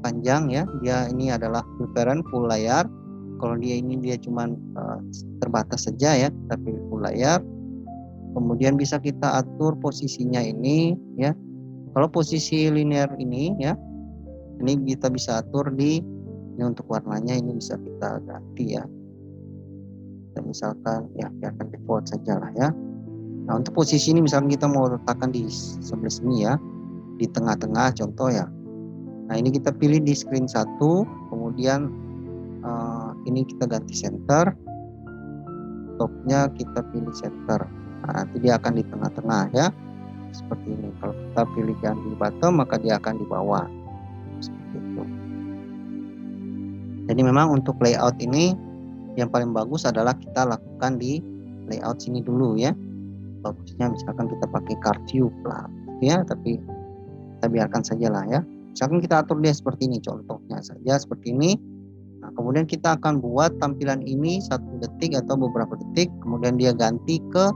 panjang ya, dia ini adalah preference full layar. Kalau dia cuman terbatas saja ya, kita pilih full layar. Kemudian bisa kita atur posisinya ini ya. Kalau posisi linear ini ya, ini kita bisa atur ini untuk warnanya ini bisa kita ganti ya. Dan misalkan ya biarkan default saja lah ya. Nah, untuk posisi ini misalkan kita mau letakkan di sebelah sini ya, di tengah-tengah contoh ya. Nah, ini kita pilih di screen 1, kemudian ini kita ganti center, topnya kita pilih center. Nah, nanti dia akan di tengah-tengah ya, seperti ini. Kalau kita pilih yang di bottom maka dia akan di bawah, seperti itu. Jadi memang untuk layout ini yang paling bagus adalah kita lakukan di layout sini dulu ya. Bagusnya misalkan kita pakai card view lah ya, tapi kita biarkan saja lah ya. Misalkan kita atur dia seperti ini, contohnya saja seperti ini. Nah, kemudian kita akan buat tampilan ini 1 detik atau beberapa detik, kemudian dia ganti ke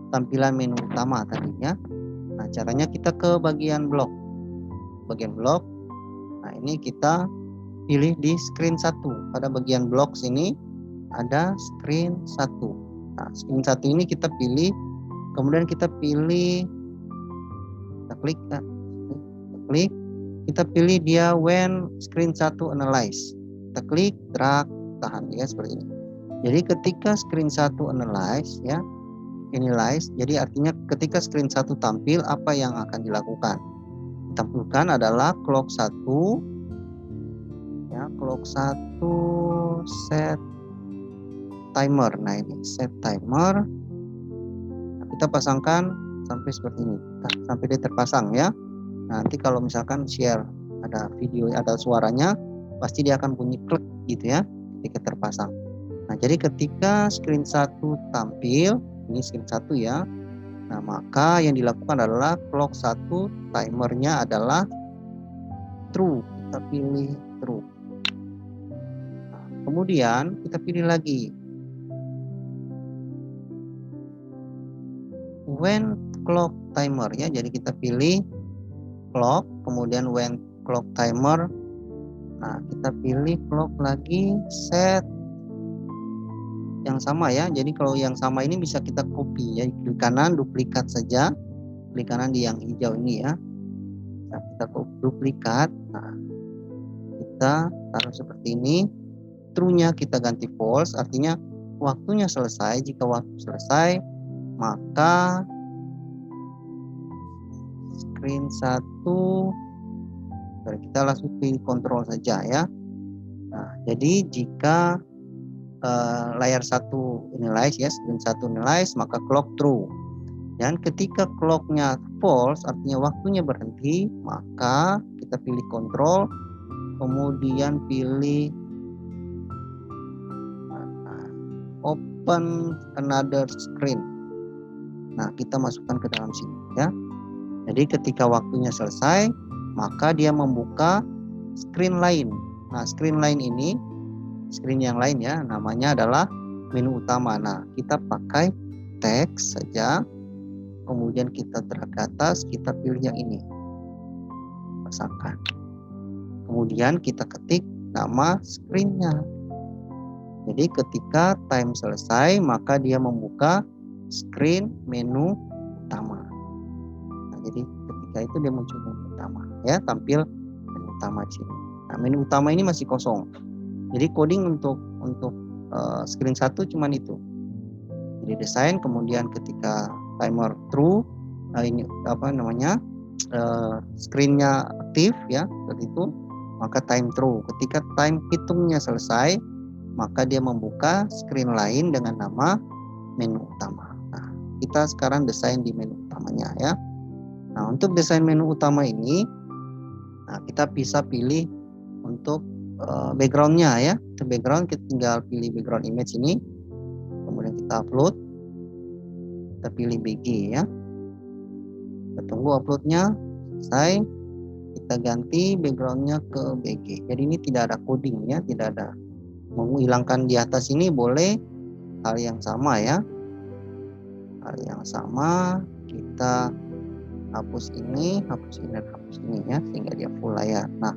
tampilan menu utama tadinya. Nah, caranya kita ke bagian blok. Nah, ini kita pilih di screen 1. Pada bagian blok sini ada screen 1. Nah, screen 1 ini kita pilih, kemudian kita pilih, kita pilih dia when screen 1 analyze. Kita klik, drag, tahan ya seperti ini. Jadi ketika screen 1 analyze ya, jadi artinya ketika screen 1 tampil apa yang akan dilakukan? Ditampilkan adalah clock 1 ya, clock 1 set timer. Nah, ini set timer. Nah, kita pasangkan sampai seperti ini, sampai dia terpasang ya. Nanti kalau misalkan share ada video, ada suaranya, pasti dia akan bunyi klik gitu ya ketika terpasang. Nah, jadi ketika screen 1 tampil, ini screen 1 ya. Nah, maka yang dilakukan adalah clock 1 timernya adalah true. Kita pilih true. Nah, kemudian kita pilih lagi when clock timer ya. Jadi kita pilih clock, kemudian when clock timer. Nah, kita pilih clock lagi, set yang sama ya. Jadi kalau yang sama ini bisa kita copy ya, klik kanan duplikat saja, klik kanan di yang hijau ini ya. Nah, kita duplikat. Nah, kita taruh seperti ini. True-nya kita ganti false, artinya waktunya selesai. Jika waktu selesai, maka screen 1 kita langsung pilih kontrol saja ya. Nah, jadi jika layar 1 analyze ya, screen 1 analyze, maka clock true. Dan ketika clocknya false, artinya waktunya berhenti, maka kita pilih kontrol, kemudian pilih open another screen. Nah, kita masukkan ke dalam sini ya. Jadi ketika waktunya selesai, maka dia membuka screen lain. Nah, screen lain ini screen yang lain ya, namanya adalah menu utama. Nah, kita pakai teks saja, kemudian kita drag ke atas, kita pilih yang ini, pasangkan. Kemudian kita ketik nama screen-nya. Jadi ketika time selesai, maka dia membuka screen menu utama. Nah, jadi ketika itu dia muncul menu utama, ya, tampil menu utama di sini. Nah, menu utama ini masih kosong. Jadi coding untuk screen 1 cuman itu. Jadi desain, kemudian ketika timer true, ini apa namanya, screen-nya aktif ya, seperti itu, maka time true. Ketika time hitungnya selesai, maka dia membuka screen lain dengan nama menu utama. Nah, kita sekarang desain di menu utamanya ya. Nah, untuk desain menu utama ini, nah, kita bisa pilih untuk background-nya ya. Untuk background kita tinggal pilih background image ini, kemudian kita upload, kita pilih BG ya. Kita tunggu uploadnya selesai, kita ganti background-nya ke BG. Jadi ini tidak ada coding ya, tidak ada. Menghilangkan di atas ini boleh, hal yang sama ya, hal yang sama, kita hapus ini dan hapus ini ya, sehingga dia full layar. Nah,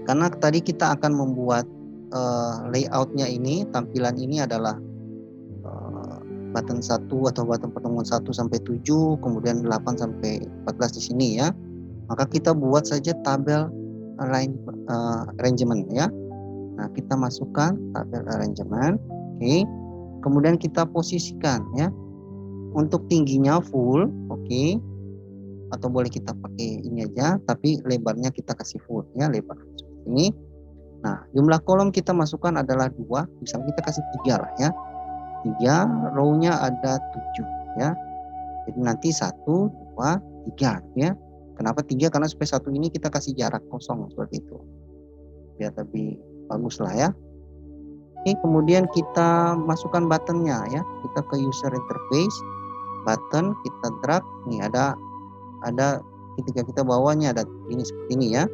karena tadi kita akan membuat layoutnya ini, tampilan ini adalah button 1 atau button pertemuan 1 sampai 7, kemudian 8 sampai 14 di sini ya, maka kita buat saja tabel arrangement ya. Nah, kita masukkan tabel arrangement, oke. Kemudian kita posisikan ya. Untuk tingginya full, oke. Atau boleh kita pakai ini aja, tapi lebarnya kita kasih full ya, lebar seperti ini. Nah, jumlah kolom kita masukkan adalah 2, misalnya kita kasih 3 lah ya. 3, row-nya ada 7 ya. Jadi nanti 1, 2, 3 ya. Kenapa 3? Karena supaya 1 ini kita kasih jarak kosong seperti itu, biar lebih bagus lah ya. Oke, kemudian kita masukkan buttonnya ya. Kita ke user interface, button kita drag. Nih ada ketika kita bawahnya ada ini seperti ini ya.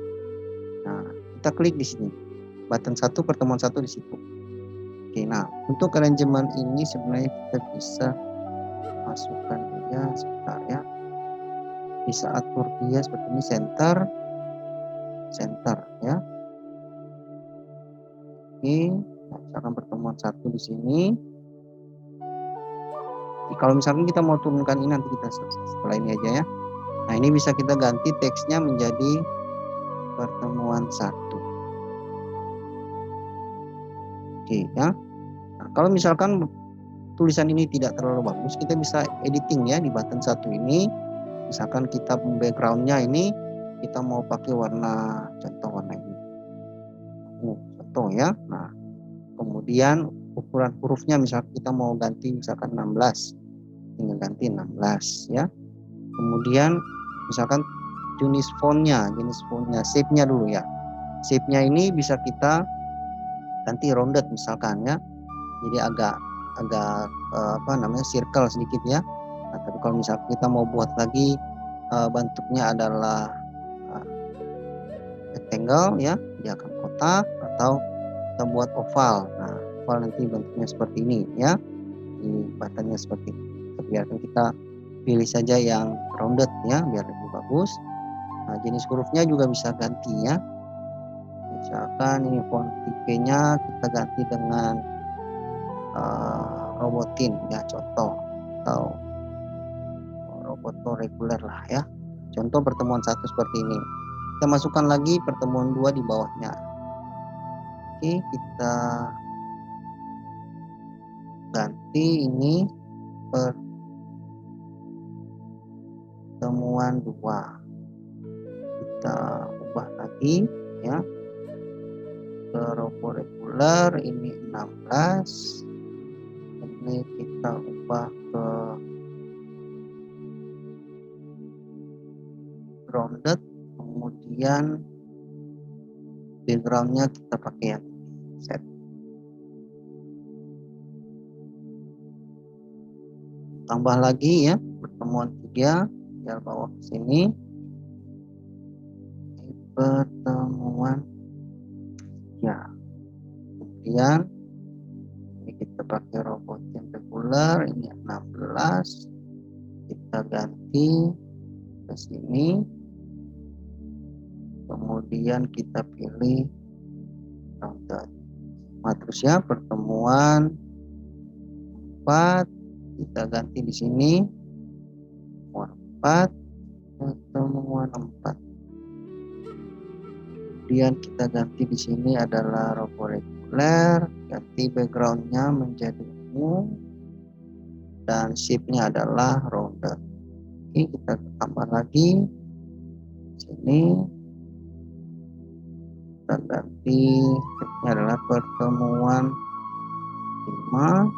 Nah, kita klik di sini. Button 1 pertemuan 1 di situ. Oke, nah untuk arrangement ini sebenarnya kita bisa masukkan dia sebentar ya. Bisa atur dia seperti ini, center ya. Oke, misalkan pertemuan 1 di sini. Kalau misalkan kita mau turunkan ini, nanti kita setelah ini aja ya. Nah, ini bisa kita ganti teksnya menjadi pertemuan 1. Oke ya. Nah, kalau misalkan tulisan ini tidak terlalu bagus, kita bisa editing ya di button 1 ini. Misalkan kita background-nya ini kita mau pakai warna, contoh warna ini. Contoh ya. Nah, kemudian ukuran hurufnya misalkan kita mau ganti misalkan 16, tinggal ganti 16 ya. Kemudian misalkan jenis fontnya, shape-nya dulu ya. Shape-nya ini bisa kita ganti rounded misalkan ya. Jadi agak circle sedikit ya. Nah, tapi kalau misalkan kita mau buat lagi bentuknya adalah rectangle ya, dia akan kotak, atau kita buat oval. Nah, oval nanti bentuknya seperti ini ya. Di buttonnya seperti ini. Biarkan kita pilih saja yang rounded ya, biar lebih bagus. Nah, jenis hurufnya juga bisa ganti ya. Misalkan ini font tipenya kita ganti dengan Robotin ya, contoh, atau Roboto reguler lah ya. Contoh pertemuan 1 seperti ini. Kita masukkan lagi pertemuan 2 di bawahnya. Oke, kita ganti ini pertemuan 2. Kita ubah lagi ya. Ke robo reguler ini 16. Ini kita ubah ke rounded, kemudian backgroundnya kita pakai yang set. Tambah lagi ya pertemuan 3, biar bawah ke sini. Pertemuan ya. kemudian ini kita pakai robot yang regular, ini 16, kita ganti ke sini, kemudian kita pilih rounded. Nah, terus ya, pertemuan 4, kita ganti di sini pertemuan 4, pertemuan 4. Kemudian kita ganti di sini adalah robot reguler, ganti backgroundnya menjadi ungu dan shape-nya adalah rounded. Oke, kita tambah lagi sini, kita ganti shape-nya adalah pertemuan 5,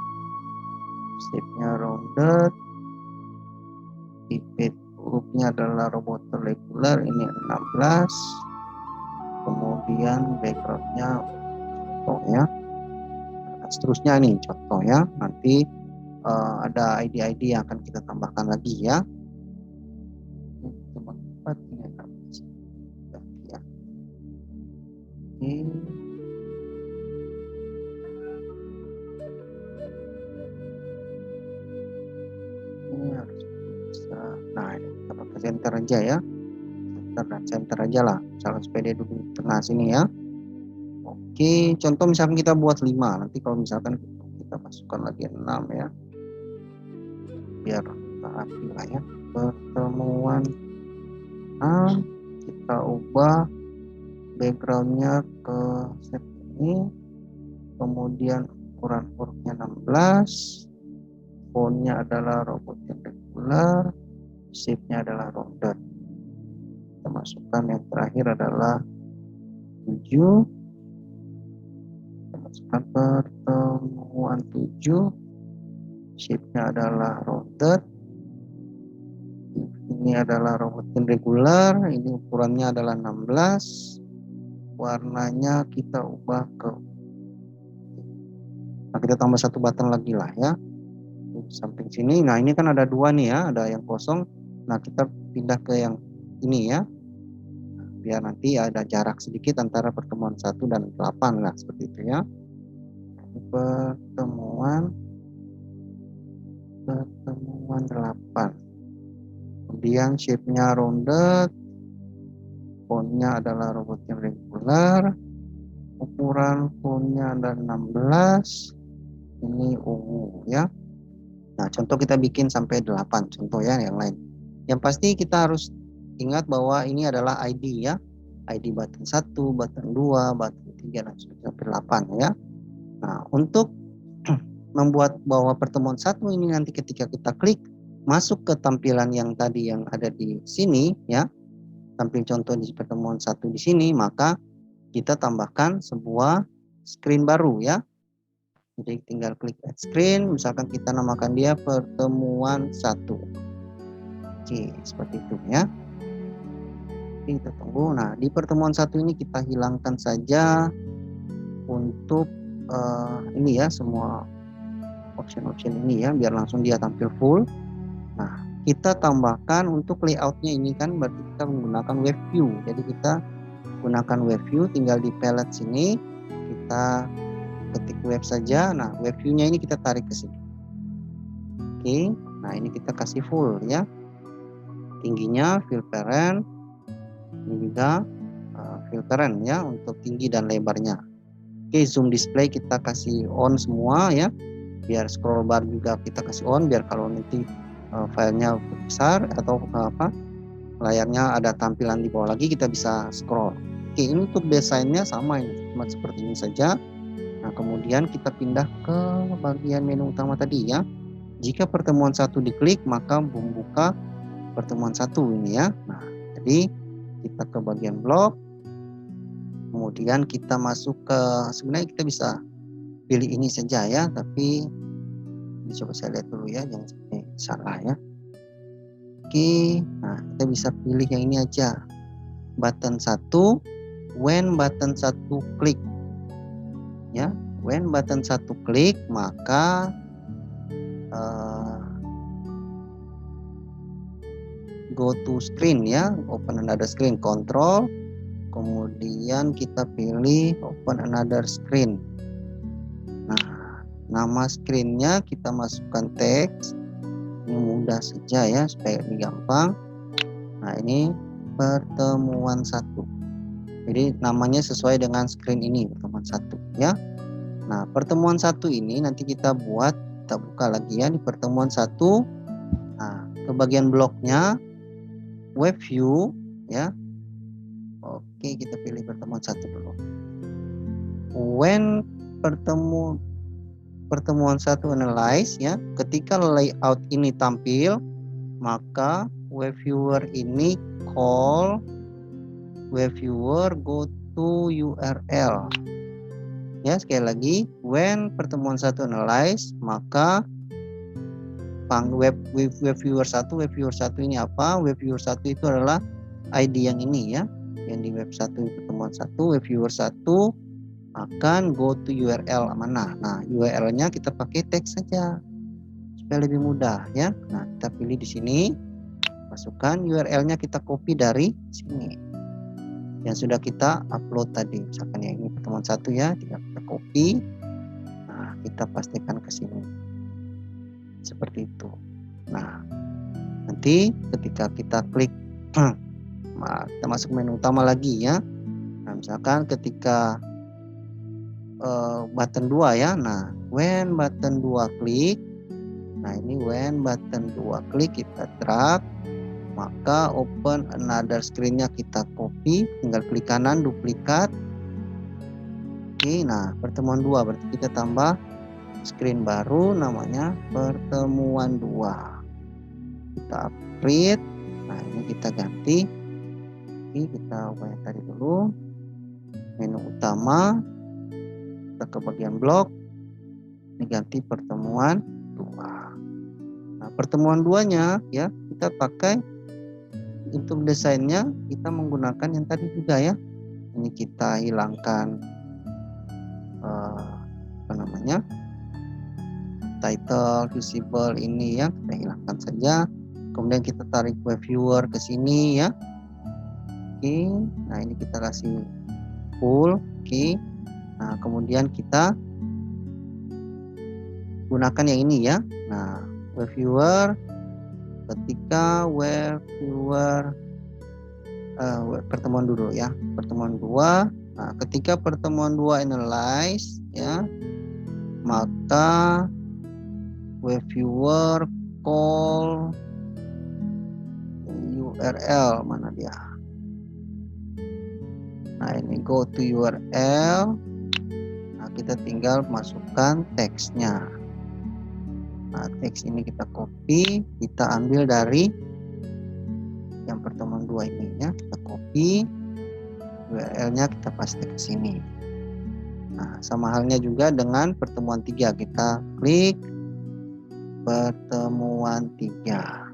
shape-nya rounded, pipet hurufnya adalah robot reguler, ini 16, kemudian backgroundnya contoh ya. Nah, seterusnya nih contoh ya, nanti ada ID-ID yang akan kita tambahkan lagi ya. Cuma 4 ini ya. Oke. Ini harus bisa. Nah, ini kita pakai center aja ya. Center aja lah, misalkan supaya dia duduk di tengah sini ya. Oke, contoh misalkan kita buat 5, nanti kalau misalkan kita masukkan lagi 6 ya, biar rapi lah ya. Pertemuan 6, kita ubah backgroundnya ke set ini, kemudian ukuran hurufnya 16, fontnya adalah robot yang regular, shape-nya adalah rounded. Kita masukkan yang terakhir adalah 7, kita masukkan pertemuan 7, shape-nya adalah rounded, ini adalah robot yang regular, ini ukurannya adalah 16, warnanya kita ubah ke, nah kita tambah satu button lagi lah ya di samping sini. Nah ini kan ada 2 nih ya, ada yang kosong, nah kita pindah ke yang ini ya, biar nanti ada jarak sedikit antara pertemuan 1 dan 8 lah, seperti itu ya. Pertemuan 8, kemudian shape-nya rounded, fontnya adalah robot yang regular, ukuran fontnya ada 16, ini ungu ya. Nah contoh kita bikin sampai 8 contoh ya, yang lain. Yang pasti kita harus ingat bahwa ini adalah ID ya, ID button 1, button 2, button 3 dan sampai 8 ya. Nah untuk membuat bahwa pertemuan 1 ini nanti ketika kita klik masuk ke tampilan yang tadi yang ada di sini ya, tampil contoh di pertemuan 1 di sini, maka kita tambahkan sebuah screen baru ya. Jadi tinggal klik add screen, misalkan kita namakan dia pertemuan 1. Oke, seperti itu ya. Oke, kita tunggu. Nah, di pertemuan 1 ini kita hilangkan saja untuk ini ya, semua option-option ini ya, biar langsung dia tampil full. Nah, kita tambahkan untuk layoutnya ini kan berarti kita menggunakan web view. Jadi kita gunakan web view, tinggal di palette sini kita ketik web saja. Nah, web view-nya ini kita tarik ke sini. Oke, nah ini kita kasih full ya. Tingginya fill parent, ini juga fill parent ya untuk tinggi dan lebarnya. Oke, zoom display kita kasih on semua ya. Biar scroll bar juga kita kasih on, biar kalau nanti filenya besar atau layarnya ada tampilan di bawah lagi kita bisa scroll. Oke, ini untuk desainnya sama ini, cuma seperti ini saja. Nah, kemudian kita pindah ke bagian menu utama tadi ya. Jika pertemuan 1 diklik, maka membuka pertemuan 1 ini ya. Nah, jadi kita ke bagian blok, kemudian kita masuk ke, sebenarnya kita bisa pilih ini saja ya, tapi ini coba saya lihat dulu ya, jangan sampai salah ya. Oke, nah kita bisa pilih yang ini aja, button 1, when button 1 klik ya, when button 1 klik maka go to screen ya, open another screen, control, kemudian kita pilih open another screen. nama screennya kita masukkan teks. Ini mudah saja ya, supaya lebih gampang. Nah, ini pertemuan 1. Jadi namanya sesuai dengan screen ini, pertemuan 1 ya. Nah, pertemuan 1 ini nanti kita buka lagi ya di pertemuan 1. Nah, ke bagian bloknya web view ya. Oke, kita pilih pertemuan 1 dulu. When pertemuan 1 analyze ya, ketika layout ini tampil, maka web viewer ini call web viewer go to URL. Ya, sekali lagi, when pertemuan 1 analyze, maka web viewer 1 ini apa? Web viewer 1 itu adalah ID yang ini ya, yang di web 1 pertemuan 1, web viewer 1 akan go to URL mana. Nah, URL-nya kita pakai teks saja supaya lebih mudah ya. Nah, kita pilih di sini, masukkan URL-nya, kita copy dari sini yang sudah kita upload tadi. Misalkan yang ini pertemuan 1 ya, tinggal kita copy. Nah, kita pastikan ke sini. Seperti itu. Nah, nanti ketika kita klik kita masuk menu utama lagi ya. Nah, misalkan ketika button 2 ya. Nah, when button 2 klik. Nah, ini when button 2 klik, kita drag, maka open another screen-nya kita copy, tinggal klik kanan duplikat. Oke, nah pertemuan 2 berarti kita tambah screen baru namanya pertemuan 2. Kita upgrade. Nah, ini kita ganti. Oke, kita ubah yang tadi dulu. Menu utama, kita ke bagian blok, diganti pertemuan 2. Nah, pertemuan 2-nya ya, kita pakai untuk desainnya, kita menggunakan yang tadi juga ya. Ini kita hilangkan title visible ini ya, kita hilangkan saja. Kemudian kita tarik web viewer ke sini ya. Oke, nah ini kita kasih full. Oke, nah kemudian kita gunakan yang ini ya. Nah, web viewer, ketika web viewer pertemuan dulu ya, pertemuan 2. Nah, ketika pertemuan 2 analyze ya, maka web viewer call URL mana dia. Nah, ini go to URL. Nah, kita tinggal masukkan teksnya. Nah, teks ini kita copy, kita ambil dari yang pertemuan 2 ini ya, kita copy, URL-nya kita paste ke sini. Nah, sama halnya juga dengan pertemuan 3, kita klik pertemuan 3,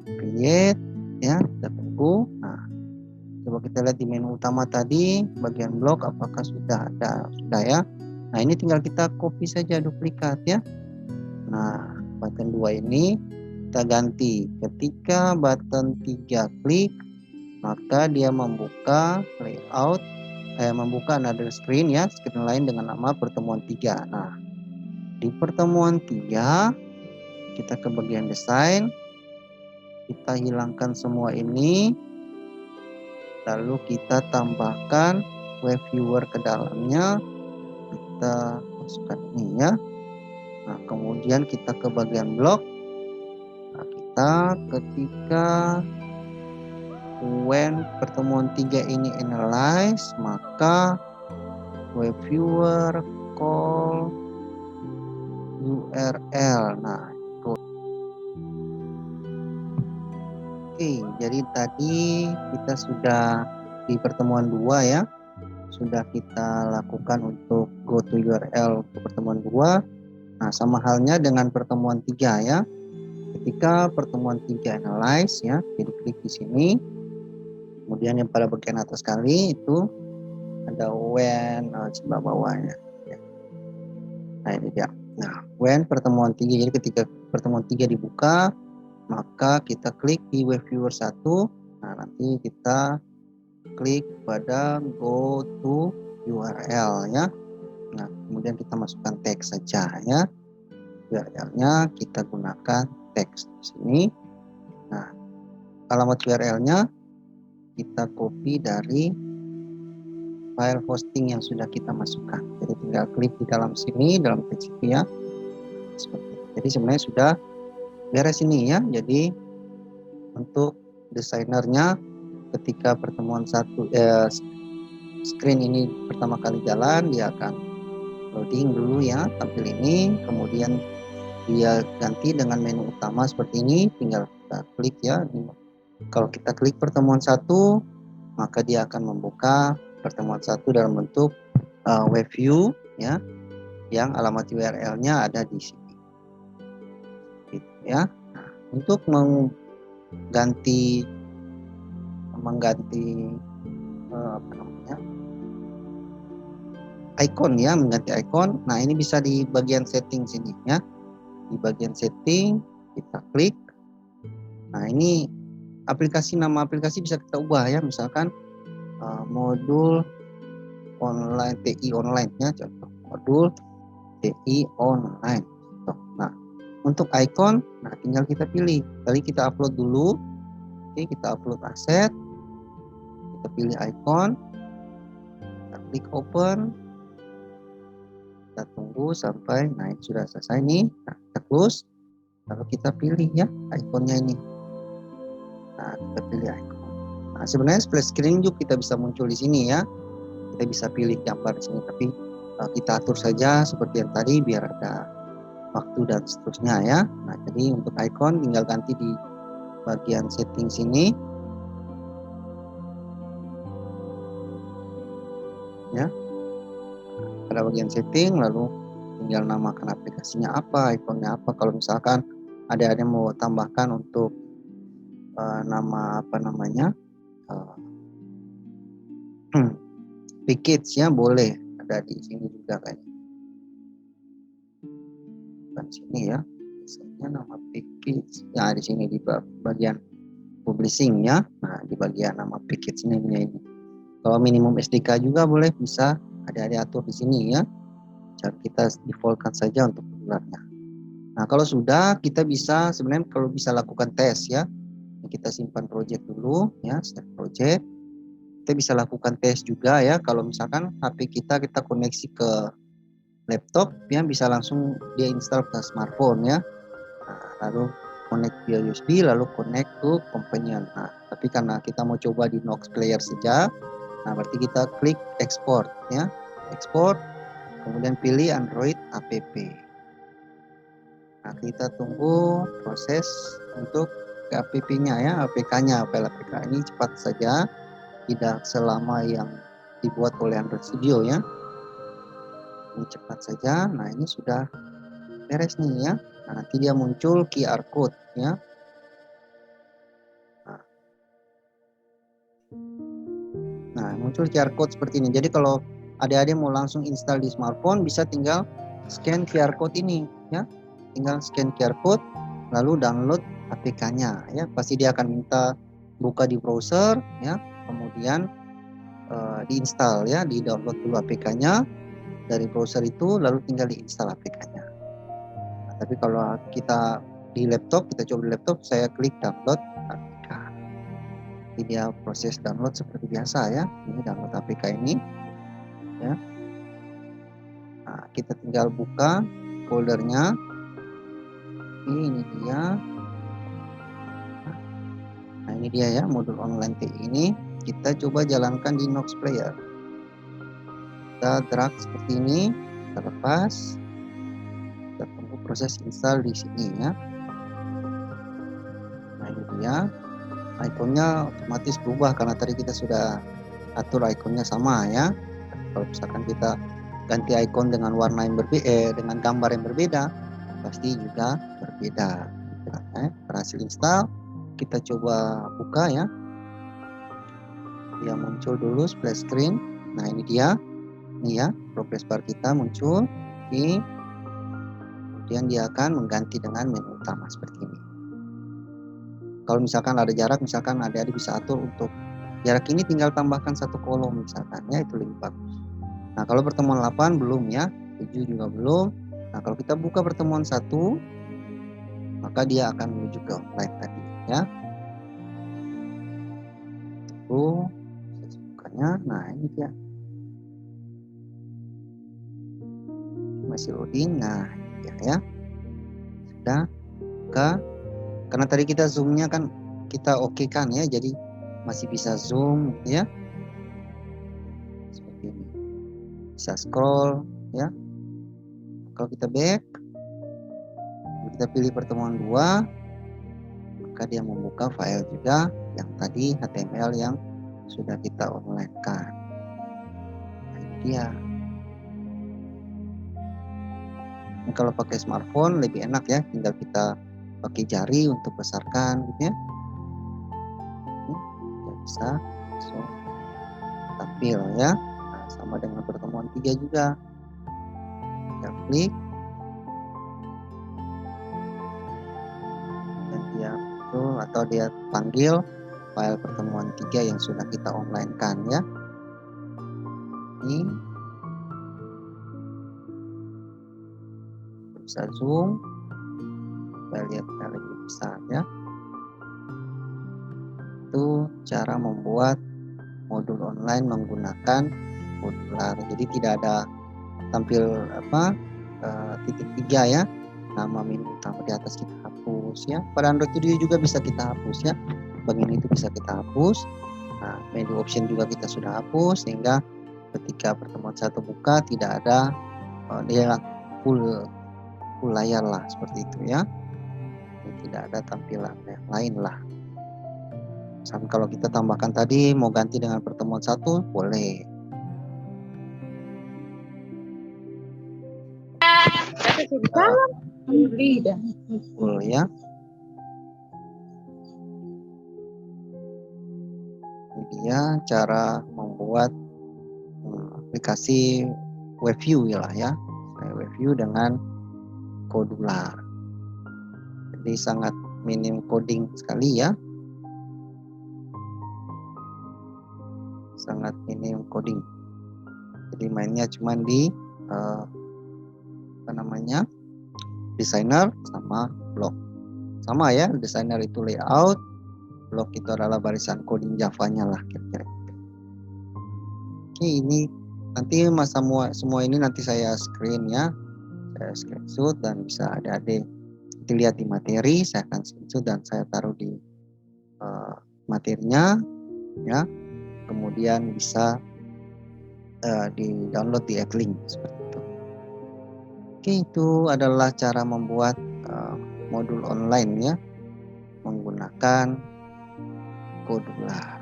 create ya, kita tunggu. Nah, coba kita lihat di menu utama tadi, bagian blok apakah sudah ada, sudah ya. Nah, ini tinggal kita copy saja, duplikat ya. Nah, button 2 ini kita ganti, ketika button 3 klik, maka dia membuka layout, membuka another screen ya, screen lain dengan nama pertemuan 3. Nah, di pertemuan 3 kita ke bagian desain, kita hilangkan semua ini, lalu kita tambahkan web viewer ke dalamnya, kita masukkan ini ya. Nah, kemudian kita ke bagian blok. Nah, kita ketika when pertemuan 3 ini analyze, maka web viewer call URL. Nah, itu. Oke, jadi tadi kita sudah di pertemuan 2 ya, sudah kita lakukan untuk go to URL untuk pertemuan 2. Nah, sama halnya dengan pertemuan 3 ya. Ketika pertemuan 3 analyze ya, jadi klik di sini. Kemudian yang pada bagian atas sekali itu ada when sebelah bawahnya. Ya. Nah, ini dia. Nah, when pertemuan 3, jadi ketika pertemuan 3 dibuka, maka kita klik di web viewer 1. Nah, nanti kita klik pada go to URL ya. Nah, kemudian kita masukkan teks saja ya. URL-nya kita gunakan teks di sini. Nah, alamat URL-nya kita copy dari file hosting yang sudah kita masukkan. Jadi tinggal klik di dalam sini, dalam teks itu ya. Seperti itu. Jadi sebenarnya sudah beres ini ya. Jadi untuk desainernya ketika pertemuan screen ini pertama kali jalan, dia akan loading dulu ya, tampil ini, kemudian dia ganti dengan menu utama seperti ini, tinggal kita klik ya. Kalau kita klik pertemuan satu, maka dia akan membuka pertemuan satu dalam bentuk web view ya, yang alamat URL-nya ada di sini. Gitu ya. Nah, untuk mengganti icon ya, mengganti icon. Nah, ini bisa di bagian setting sini ya. Di bagian setting kita klik. Nah, ini nama aplikasi bisa kita ubah ya, misalkan modul online TI online ya, contoh modul TI online. Nah, untuk icon, nah tinggal kita pilih. Kali kita upload dulu. Oke, kita upload aset. Kita pilih icon. Kita klik open. Kita tunggu sampai naik sudah selesai nih. Nah, kita close. Lalu kita pilih ya ikonnya ini. Nah, kita pilih icon. Nah, sebenarnya splash screen juga kita bisa muncul di sini ya. Kita bisa pilih gambar di sini, tapi kita atur saja seperti yang tadi biar ada waktu dan seterusnya ya. Nah, jadi untuk icon tinggal ganti di bagian setting sini ya. Pada bagian setting lalu tinggal namakan aplikasinya apa, ikonnya apa. Kalau misalkan ada mau tambahkan untuk nama apa namanya package ya, boleh ada di sini juga kayaknya. Bukan sini ya, misalnya nama package ya di sini di bagian publishing ya. Nah, di bagian nama package ini. Kalau minimum SDK juga boleh, bisa ada atur di sini ya. Kita defaultkan saja untuk regularnya. Nah, kalau sudah kita bisa sebenarnya kalau bisa lakukan tes ya. Kita simpan project dulu ya, save project. Kita bisa lakukan tes juga ya. Kalau misalkan HP kita koneksi ke laptop ya, bisa langsung dia install ke smartphone ya. Nah, lalu connect via USB, lalu connect to companion. Nah, tapi karena kita mau coba di Nox Player saja, nah berarti kita klik export ya, export, kemudian pilih Android app. Nah, kita tunggu proses untuk app-nya ya, APK-nya, file APK ini cepat saja, tidak selama yang dibuat oleh Android Studio ya. Ini cepat saja. Nah, ini sudah beres nih ya. Nah, nanti dia muncul QR code ya. Nah, muncul QR code seperti ini. Jadi kalau adik-adik mau langsung install di smartphone, bisa tinggal scan QR code ini ya. Tinggal scan QR code lalu download APK-nya ya. Pasti dia akan minta buka di browser ya. Kemudian diinstal ya, di-download dulu APK-nya dari browser itu, lalu tinggal diinstal APK-nya. Nah, tapi kalau kita di laptop, kita coba di laptop, saya klik download APK. Jadi dia proses download seperti biasa ya. Ini download APK ini ya. Nah, kita tinggal buka foldernya. Ini dia. Nah, ini dia ya, modul online TI ini. Kita coba jalankan di Nox Player. Kita drag seperti ini, kita lepas, kita tunggu proses install di sini ya. Nah, ini dia, ikonnya otomatis berubah karena tadi kita sudah atur ikonnya sama ya. Kalau misalkan kita ganti ikon dengan warna yang berbeda, dengan gambar yang berbeda, pasti juga berbeda. Berhasil install, kita coba buka ya. Dia muncul dulu splash screen. Nah, ini dia. Ini ya, progress bar kita muncul. Oke. Kemudian dia akan mengganti dengan menu utama seperti ini. Kalau misalkan ada jarak, misalkan adik-adik bisa atur untuk jarak ini tinggal tambahkan 1 kolom misalkan ya, itu lebih bagus. Nah, kalau pertemuan 8 belum ya, 7 juga belum. Nah, kalau kita buka pertemuan 1, maka dia akan menuju ke offline tadi ya. Tunggu, saya bukanya. Nah, ini dia. Masih loading. Nah, ini dia ya. Sudah buka. Karena tadi kita zoom-nya kan kita oke kan ya, jadi masih bisa zoom ya. Seperti ini. Bisa scroll ya. Kalau kita back, kita pilih pertemuan 2, maka dia membuka file juga yang tadi HTML yang sudah kita online kan. Nah, ini dia. Ini kalau pakai smartphone lebih enak ya, tinggal kita pakai jari untuk besarkan gitu ya. Ini ya bisa langsung tampil ya. Nah, sama dengan pertemuan 3 juga. Kita klik dan dia muncul atau dia panggil file pertemuan 3 yang sudah kita online kan ya. Ini bisa zoom, kita lihatnya lebih besar ya. Itu cara membuat modul online menggunakan modular. Jadi tidak ada tampil titik 3 ya, nama menu utama di atas kita hapus ya. Pada Android Studio juga bisa kita hapus ya, bagian itu bisa kita hapus. Nah, menu option juga kita sudah hapus, sehingga ketika pertemuan 1 buka tidak ada dia full layar lah, seperti itu ya. Tidak ada tampilan yang lain lah. Sama kalau kita tambahkan tadi mau ganti dengan pertemuan 1 boleh. Full ya. Ini dia cara membuat aplikasi WebView ya, WebView dengan Kodular. Jadi sangat minim coding sekali ya. Sangat minim coding. Jadi mainnya cuma di desainer sama blok. Sama ya, desainer itu layout, blok itu adalah barisan coding Java-nya lah kira-kira. Oke, ini nanti semua ini nanti saya screen ya. Saya screenshot dan bisa adik-adik dilihat di materi, saya akan screenshot dan saya taruh di materinya ya. Kemudian bisa di download di Eklink seperti itu. Oke, itu adalah cara membuat modul online ya menggunakan Kodular.